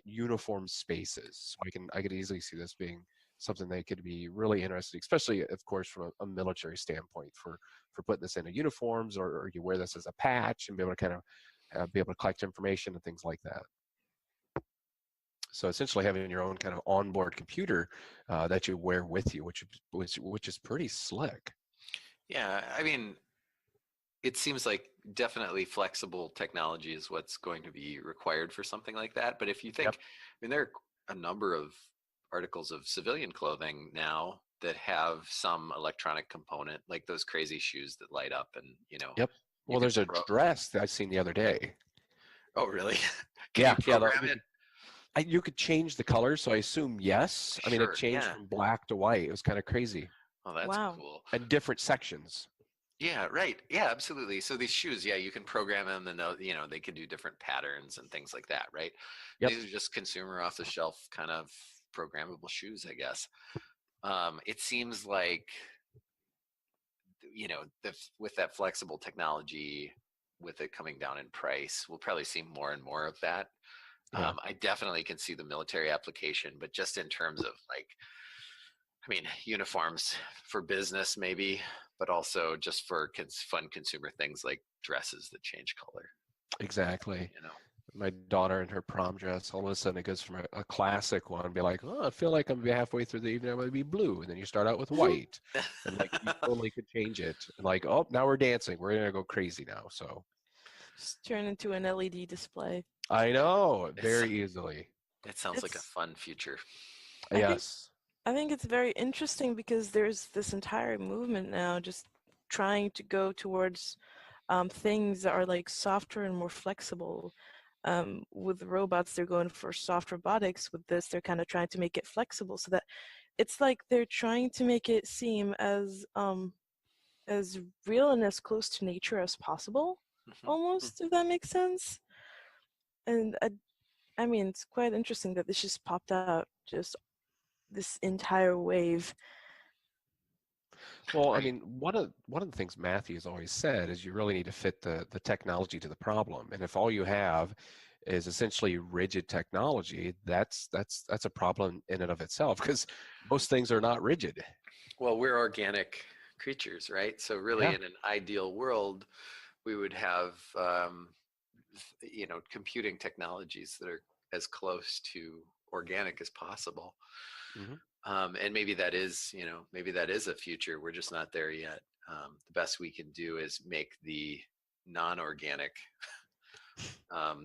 uniform spaces. So I could easily see this being something that could be really interesting, especially, of course, from a military standpoint for putting this into uniforms, or you wear this as a patch and be able to kind of be able to collect information and things like that. So essentially having your own kind of onboard computer that you wear with you, which is pretty slick. Yeah, I mean, it seems like definitely flexible technology is what's going to be required for something like that. But if you think, Yep. I mean, there are a number of articles of civilian clothing now that have some electronic component, like those crazy shoes that light up, and Yep. you Well, can there's a dress that I seen the other day. Oh, really? Can you Yeah, yeah. program it? You could change the colors, so I assume yes. I mean, it Sure. changed Yeah. from black to white. It was kind of crazy. Oh, that's Wow. cool. And different sections. Yeah, right. Yeah, absolutely. So these shoes, yeah, you can program them, and they can do different patterns and things like that, right? Yep. These are just consumer off the shelf kind of programmable shoes, I guess. It seems like, with that flexible technology, with it coming down in price, we'll probably see more and more of that. Yeah. I definitely can see the military application, but just in terms of uniforms for business maybe, but also just for fun consumer things like dresses that change color. Exactly. You know. My daughter in her prom dress, all of a sudden it goes from a classic one, be like, oh, I feel like I'm halfway through the evening, I'm going to be blue. And then you start out with white. And like you totally could change it. And like, oh, now we're dancing. We're going to go crazy now. So Just turn into an LED display. I know It's, very easily. it sounds like a It's fun future. I think Yes. I think it's very interesting because there's this entire movement now just trying to go towards things that are like softer and more flexible. With robots, they're going for soft robotics. With this, they're kind of trying to make it flexible so that it's like they're trying to make it seem as real and as close to nature as possible, almost, if that makes sense. And I mean, it's quite interesting that this just popped out, just this entire wave. Well, I Right. mean, one of the things Matthew's always said is you really need to fit the technology to the problem. And if all you have is essentially rigid technology, that's a problem in and of itself because most things are not rigid. Well, we're organic creatures, right? So really, Yeah. in an ideal world, we would have computing technologies that are as close to organic as possible. Hmm. And maybe that is a future. We're just not there yet. The best we can do is make the non-organic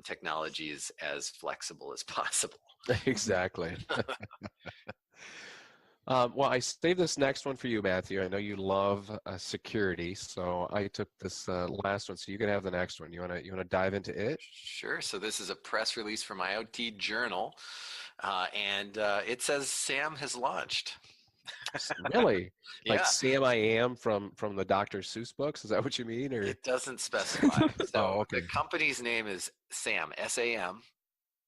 technologies as flexible as possible. Exactly. Well, I saved this next one for you, Matthew. I know you love security, so I took this last one. So you can have the next one. You wanna dive into it? Sure. So this is a press release from IoT Journal, and it says SAM has launched. Really? Like Yeah, Sam I Am from the Dr. Seuss books? Is that what you mean? Or it doesn't specify. oh, So the okay. company's name is SAM, SAM,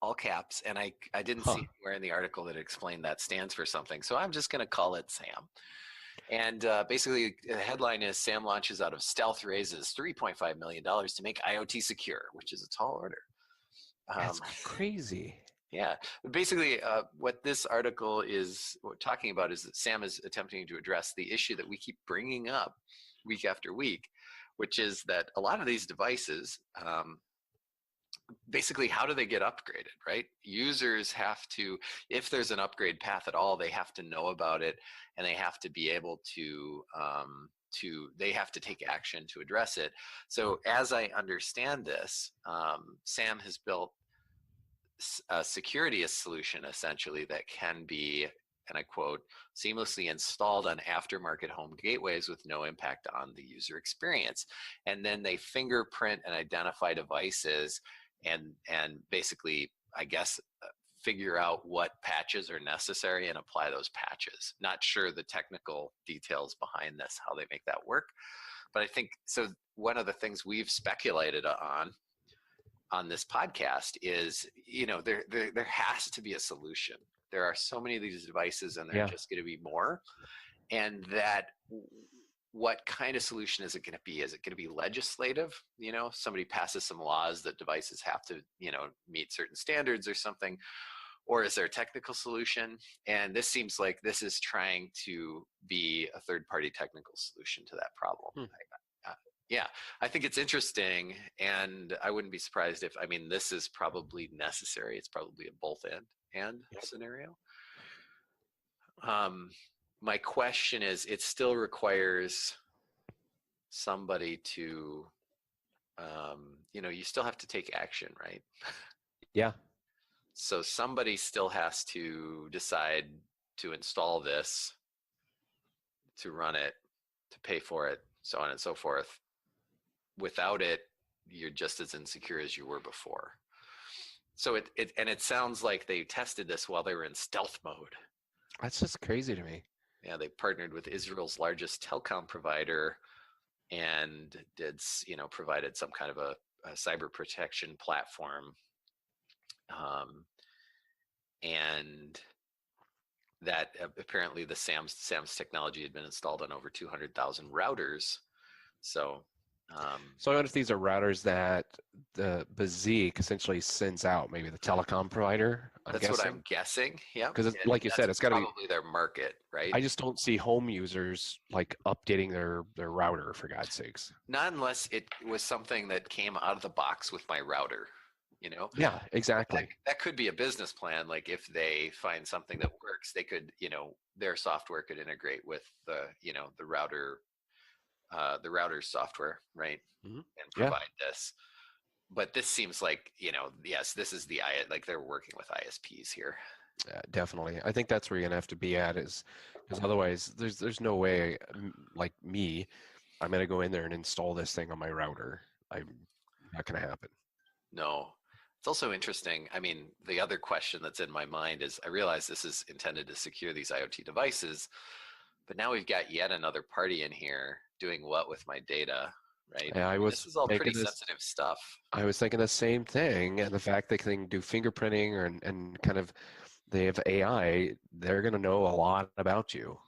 all caps, and I didn't see Huh. anywhere in the article that explained that stands for something. So I'm just going to call it SAM. And basically, the headline is SAM launches out of stealth, raises $3.5 million to make IoT secure, which is a tall order. That's Um, crazy. yeah, basically, what this article is talking about is that SAM is attempting to address the issue that we keep bringing up week after week, which is that a lot of these devices, basically, how do they get upgraded, right? Users have to, if there's an upgrade path at all, they have to know about it, and they have to be able they have to take action to address it. So as I understand this, Sam has built a security solution essentially that can be, and I quote, seamlessly installed on aftermarket home gateways with no impact on the user experience. And then they fingerprint and identify devices and basically, I guess, figure out what patches are necessary and apply those patches. Not sure the technical details behind this, how they make that work. But I think so. One of the things we've speculated on this podcast is, there has to be a solution. There are so many of these devices, and there are Yeah. just going to be more, and that what kind of solution is it going to be? Is it going to be legislative? Somebody passes some laws that devices have to, meet certain standards or something, or is there a technical solution? And this seems like this is trying to be a third-party technical solution to that problem. Yeah, I think it's interesting, and I wouldn't be surprised if, this is probably necessary. It's probably a both and scenario. My question is, it still requires somebody to, you still have to take action, right? Yeah. So somebody still has to decide to install this, to run it, to pay for it, so on and so forth. Without it, you're just as insecure as you were before. So it sounds like they tested this while they were in stealth mode. That's just crazy to me. Yeah, they partnered with Israel's largest telecom provider and provided some kind of a cyber protection platform. And that apparently the SAM's technology had been installed on over 200,000 routers. So I wonder if these are routers that the Bazik essentially sends out, maybe the telecom provider. That's what I'm guessing. Yeah, because like you said, it's got to be probably their market, right? I just don't see home users like updating their router, for God's sakes. Not unless it was something that came out of the box with my router. Yeah, exactly. That could be a business plan. Like if they find something that works, they could, their software could integrate with the router's software, right? Mm-hmm. And provide this. But this seems like, yes, this is like they're working with ISPs here. Yeah, definitely. I think that's where you're gonna have to be at, is because otherwise there's no way, like me, I'm gonna go in there and install this thing on my router. I'm not gonna happen. No. It's also interesting. The other question that's in my mind is, I realize this is intended to secure these IoT devices, but now we've got yet another party in here doing what with my data, right? Yeah, this is all pretty sensitive stuff. I was thinking the same thing, and the fact they can do fingerprinting and kind of they have AI, they're going to know a lot about you.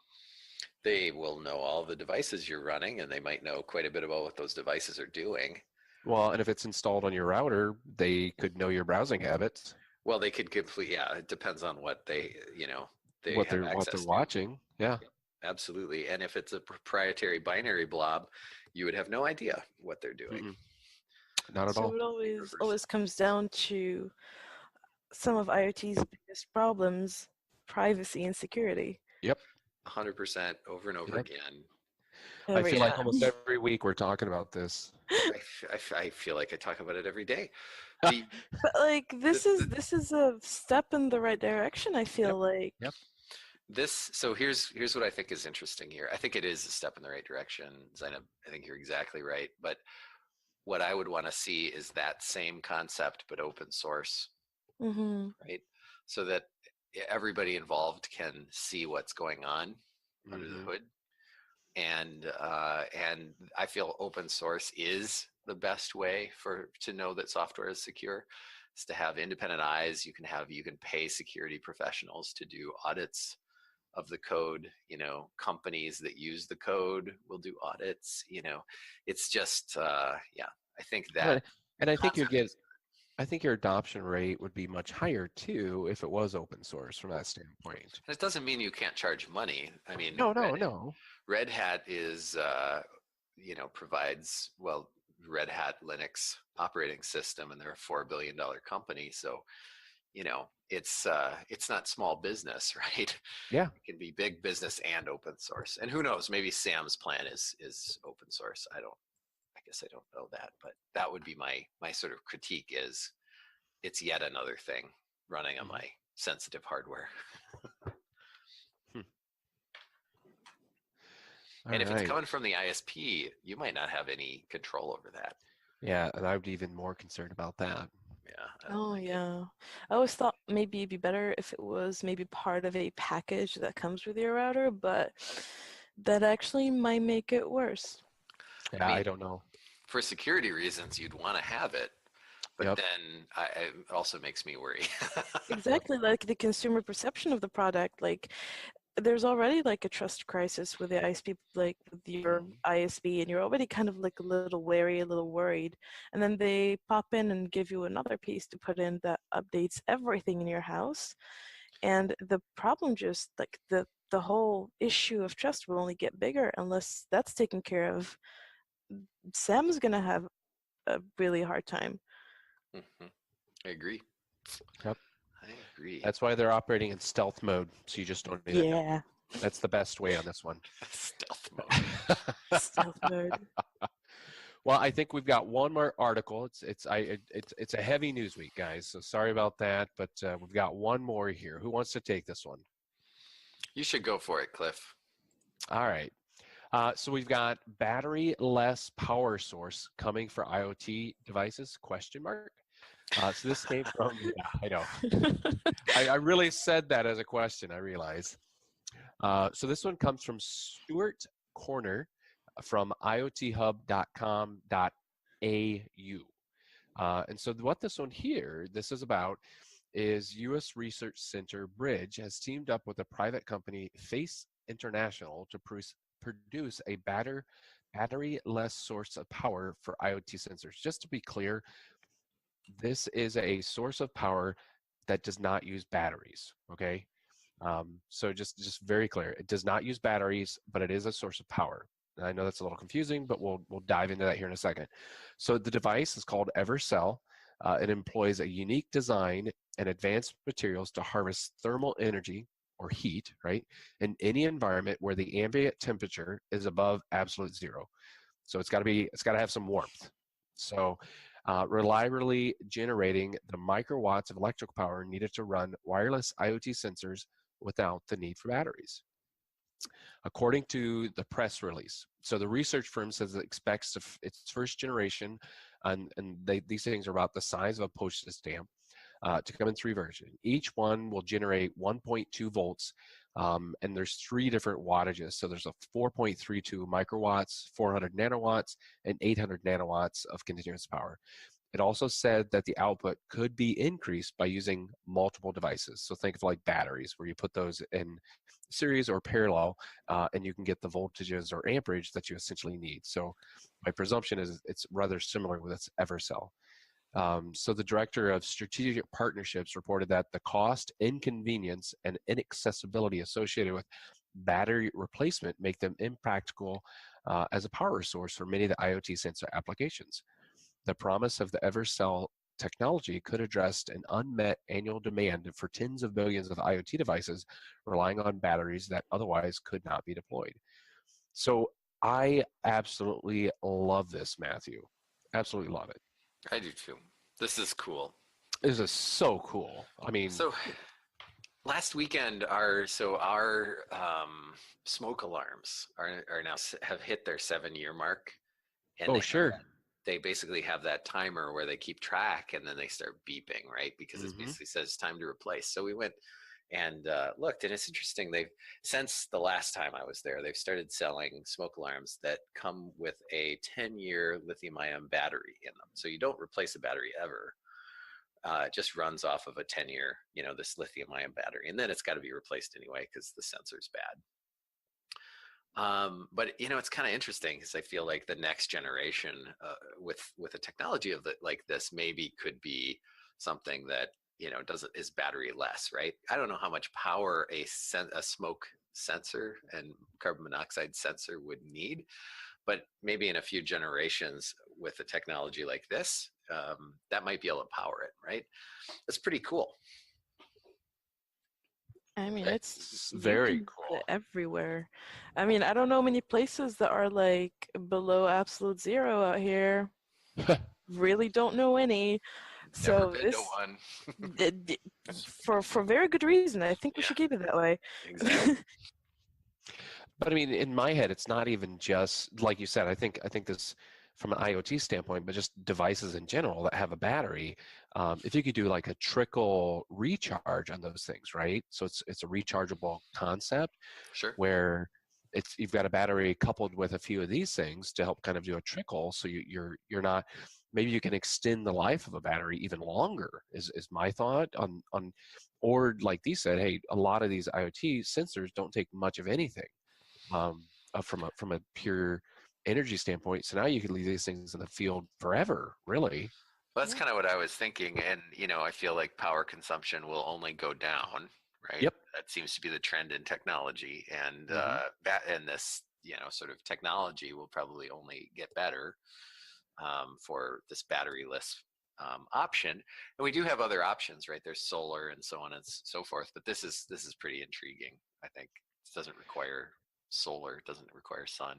They will know all the devices you're running, and they might know quite a bit about what those devices are doing. Well, and if it's installed on your router, they could know your browsing habits. Well, they could it depends on what they what they're watching. Yeah. Absolutely. And if it's a proprietary binary blob, you would have no idea what they're doing. Mm-hmm. Not at all. So it always comes down to some of IoT's biggest problems: privacy and security. Yep. 100% over and over again. I feel like almost every week we're talking about this. I feel like I talk about it every day. But like this is a step in the right direction, I feel like. Yep. So here's what I think is interesting here. I think it is a step in the right direction, Zeineb. I think you're exactly right. But what I would want to see is that same concept, but open source, right? So that everybody involved can see what's going on under the hood. And I feel open source is the best way to know that software is secure. Is to have independent eyes. You can pay security professionals to do audits of the code. Companies that use the code will do audits. It's just I think that. And I think your adoption rate would be much higher too if it was open source from that standpoint. And it doesn't mean you can't charge money. No. Red Hat is, provides, Red Hat Linux operating system, and they're a $4 billion company. So, it's not small business, right? Yeah. It can be big business and open source. And who knows, maybe Sam's plan is open source. I guess I don't know that, but that would be my sort of critique is it's yet another thing running on my sensitive hardware. And if it's coming from the ISP, you might not have any control over that. Yeah, and I would be even more concerned about that. Yeah. Yeah. I always thought maybe it'd be better if it was maybe part of a package that comes with your router, but that actually might make it worse. Yeah, I don't know. For security reasons, you'd want to have it, but then it also makes me worry. Exactly, like the consumer perception of the product. Like, there's already like a trust crisis with the ISP, like with your ISP, and you're already kind of like a little wary, a little worried. And then they pop in and give you another piece to put in that updates everything in your house. And the problem just like the whole issue of trust will only get bigger unless that's taken care of. Sam's gonna have a really hard time. Mm-hmm. I agree. Yep. I agree. That's why they're operating in stealth mode, so you just don't even know. Yeah, That's the best way on this one. Stealth mode. stealth mode. Well, I think we've got one more article. It's a heavy news week, guys. So sorry about that, but we've got one more here. Who wants to take this one? You should go for it, Cliff. All right. So we've got battery-less power source coming for IoT devices? Question mark. So this came from. Yeah, I know. I really said that as a question. I realize. So this one comes from Stuart Corner from iothub.com.au. And so what this is about is U.S. Research Center Bridge has teamed up with a private company, Face International, to produce a battery-less source of power for IoT sensors. Just to be clear, this is a source of power that does not use batteries, okay? So just very clear, it does not use batteries, but it is a source of power. And I know that's a little confusing, but we'll dive into that here in a second. So the device is called Evercell. It employs a unique design and advanced materials to harvest thermal energy or heat, right, in any environment where the ambient temperature is above absolute zero. So it's got to have some warmth. So reliably generating the microwatts of electrical power needed to run wireless IoT sensors without the need for batteries. According to the press release, so the research firm says it expects its first generation, and these things are about the size of a postage stamp, to come in 3 versions. Each one will generate 1.2 volts, and there's 3 different wattages. So there's a 4.32 microwatts, 400 nanowatts, and 800 nanowatts of continuous power. It also said that the output could be increased by using multiple devices. So think of like batteries, where you put those in series or parallel, and you can get the voltages or amperage that you essentially need. So my presumption is it's rather similar with its Evercell. So the director of strategic partnerships reported that the cost, inconvenience, and inaccessibility associated with battery replacement make them impractical as a power source for many of the IoT sensor applications. The promise of the Evercell technology could address an unmet annual demand for tens of billions of IoT devices relying on batteries that otherwise could not be deployed. So I absolutely love this, Matthew. Absolutely love it. I do too. This is cool. This is so cool. I mean, so last weekend, our smoke alarms are now have hit their 7-year mark, and they basically have that timer where they keep track, and then they start beeping, right? Because it basically says time to replace. So we went and looked, and it's interesting. Since the last time I was there, they've started selling smoke alarms that come with a 10-year lithium-ion battery in them. So you don't replace a battery ever. It just runs off of a 10-year, this lithium-ion battery, and then it's got to be replaced anyway because the sensor's bad. But it's kind of interesting because I feel like the next generation with a technology like this maybe could be something that is battery less, right? I don't know how much power a smoke sensor and carbon monoxide sensor would need, but maybe in a few generations with a technology like this, that might be able to power it, right? That's pretty cool. I mean, it's very cool everywhere. I mean, I don't know many places that are like below absolute zero out here. Really don't know any. Never been to one. for very good reason. I think we should keep it that way. Exactly. But I mean, in my head, it's not even just like you said. I think this from an IoT standpoint, but just devices in general that have a battery. If you could do like a trickle recharge on those things, right? So it's a rechargeable concept, sure, where you've got a battery coupled with a few of these things to help kind of do a trickle. So you're not maybe you can extend the life of a battery even longer is my thought on, or like Dee said, hey, a lot of these IoT sensors don't take much of anything from a pure energy standpoint. So now you could leave these things in the field forever, really. Well, that's Yeah. kind of what I was thinking, and I feel like power consumption will only go down, right? Yep. That seems to be the trend in technology, and Mhm. and this sort of technology will probably only get better for this batteryless option. And we do have other options, right? There's solar and so on and so forth, but this is pretty intriguing. I think it doesn't require solar, it doesn't require sun.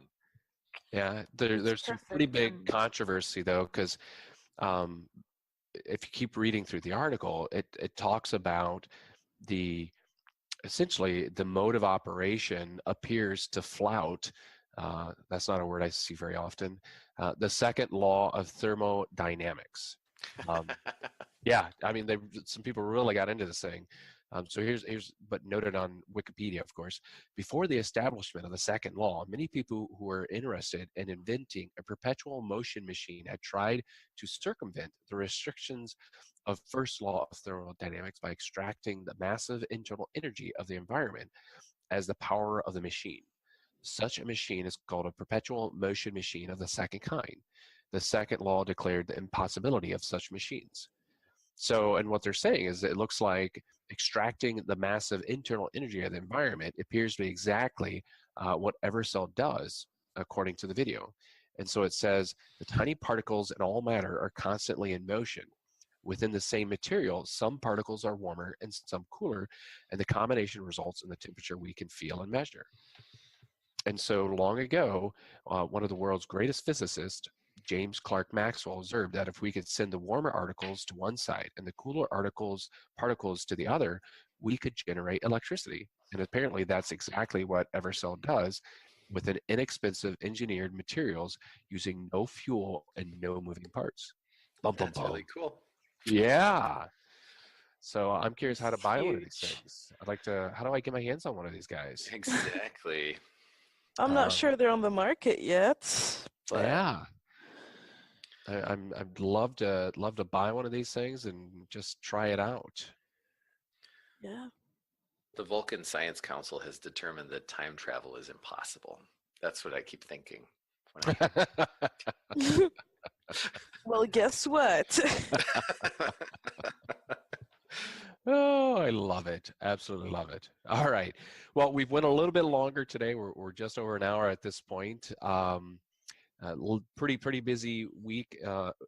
Yeah, It's there's some pretty perfect. big controversy though, because um, if you keep reading through the article, it talks about the essentially the mode of operation appears to flout. That's not a word I see very often. The second law of thermodynamics. Um, yeah, I mean, some people really got into this thing. So but noted on Wikipedia, of course, before the establishment of the second law, many people who were interested in inventing a perpetual motion machine had tried to circumvent the restrictions of first law of thermodynamics by extracting the massive internal energy of the environment as the power of the machine. Such a machine is called a perpetual motion machine of the second kind. The second law declared the impossibility of such machines. So, and what they're saying is that it looks like extracting the massive internal energy of the environment appears to be exactly what Evercell does, according to the video. And so it says the tiny particles in all matter are constantly in motion. Within the same material, some particles are warmer and some cooler, and the combination results in the temperature we can feel and measure. And so long ago, one of the world's greatest physicists, James Clerk Maxwell, observed that if we could send the warmer particles to one side and the cooler particles to the other, we could generate electricity. And apparently that's exactly what Evercell does with an inexpensive engineered materials using no fuel and no moving parts. Bum, bum, That's bum. really cool. Yeah. So I'm curious how to buy one of these Huge. things. How do I get my hands on one of these guys? Exactly. I'm not Um, sure they're on the market yet, but yeah. I'd love to buy one of these things and just try it out. yeah. The Vulcan Science Council has determined that time travel is impossible. That's what I keep thinking when I hear Well, guess what? Oh, I love it. Absolutely love it. All right. Well, we've went a little bit longer today. We're just over an hour at this point. Pretty busy week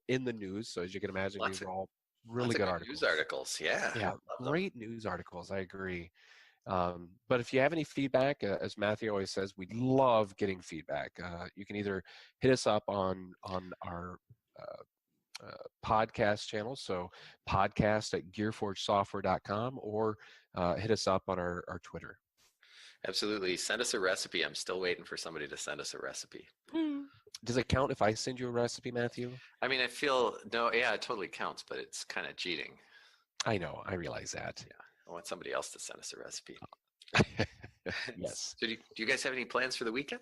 in the news. So as you can imagine, lots these of are all really lots of good good news articles. articles. Yeah, Yeah, love them. great news articles. I agree. But if you have any feedback, as Matthew always says, we love getting feedback. You can either hit us up on our podcast channel, so podcast at gearforgesoftware.com, or hit us up on our Twitter. Absolutely. Send us a recipe. I'm still waiting for somebody to send us a recipe. Does it count if I send you a recipe, Matthew? I mean, I feel no, yeah, it totally counts, but it's kind of cheating. I know, I realize that. Yeah, I want somebody else to send us a recipe. Yes. So, do you guys have any plans for the weekend?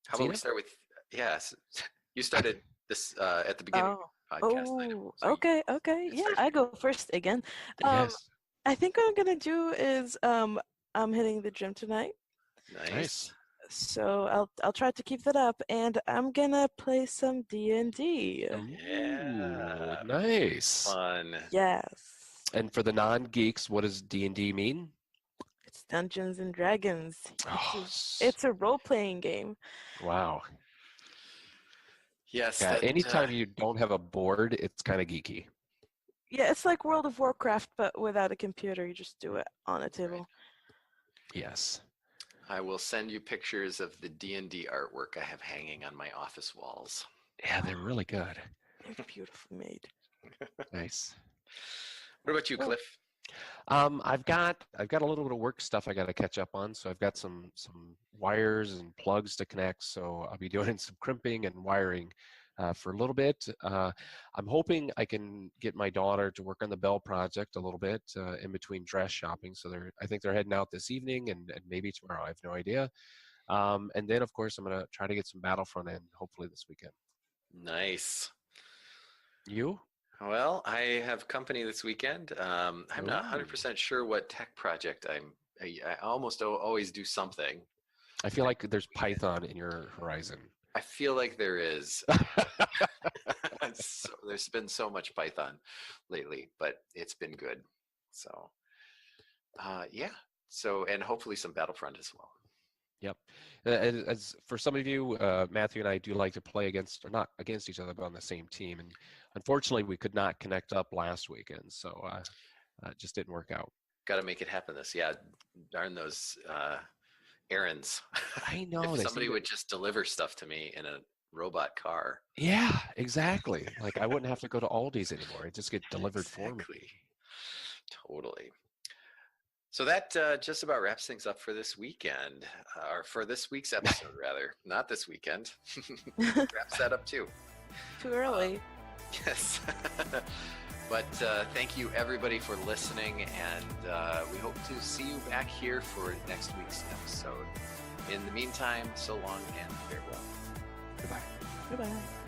How about we Zeineb? start with yes? You started this at the beginning Oh. of the podcast, Zeineb. Oh, So okay, okay. you Yeah, start I here. go first again. Um, Yes. I think what I'm gonna do is I'm hitting the gym tonight, Nice. Nice. so I'll try to keep that up, and I'm gonna play some D&D. Ooh, Yeah. nice. Fun. Yes, And for the non-geeks, what does D&D mean? it's Dungeons and Dragons. Oh, It's a role-playing game. wow. Yes, Yeah, that anytime you don't have a board, it's kind of geeky. Yeah, it's like World of Warcraft, but without a computer. You just do it on a right. table. Yes. I will send you pictures of the D&D artwork I have hanging on my office walls. Yeah, they're really good. They're beautifully made. Nice. What about you, Cool. Cliff? I've got a little bit of work stuff I got to catch up on. So I've got some wires and plugs to connect. So I'll be doing some crimping and wiring for a little bit. I'm hoping I can get my daughter to work on the Bell project a little bit in between dress shopping. So I think they're heading out this evening and maybe tomorrow. I have no idea. And then, of course, I'm going to try to get some Battlefront in, hopefully this weekend. Nice. You? Well, I have company this weekend. I'm not Ooh. 100% sure what tech project I almost always do something. I feel like there's Python in your horizon. I feel like there is. There's been so much Python lately, but it's been good. So, yeah. So, and hopefully some Battlefront as well. Yep. As for some of you, Matthew and I do like to play against, or not against each other, but on the same team. And unfortunately, we could not connect up last weekend, so it just didn't work out. Got to make it happen yeah, darn those errands. I know. If somebody would just deliver stuff to me in a robot car. Yeah, exactly. Like I wouldn't have to go to Aldi's anymore. It just get delivered for me. Totally. So that just about wraps things up for this weekend, or for this week's episode, rather. Not this weekend. Wraps that up too. Too early. Yes. But thank you everybody for listening, and we hope to see you back here for next week's episode. In the meantime, so long and farewell. Goodbye. Goodbye.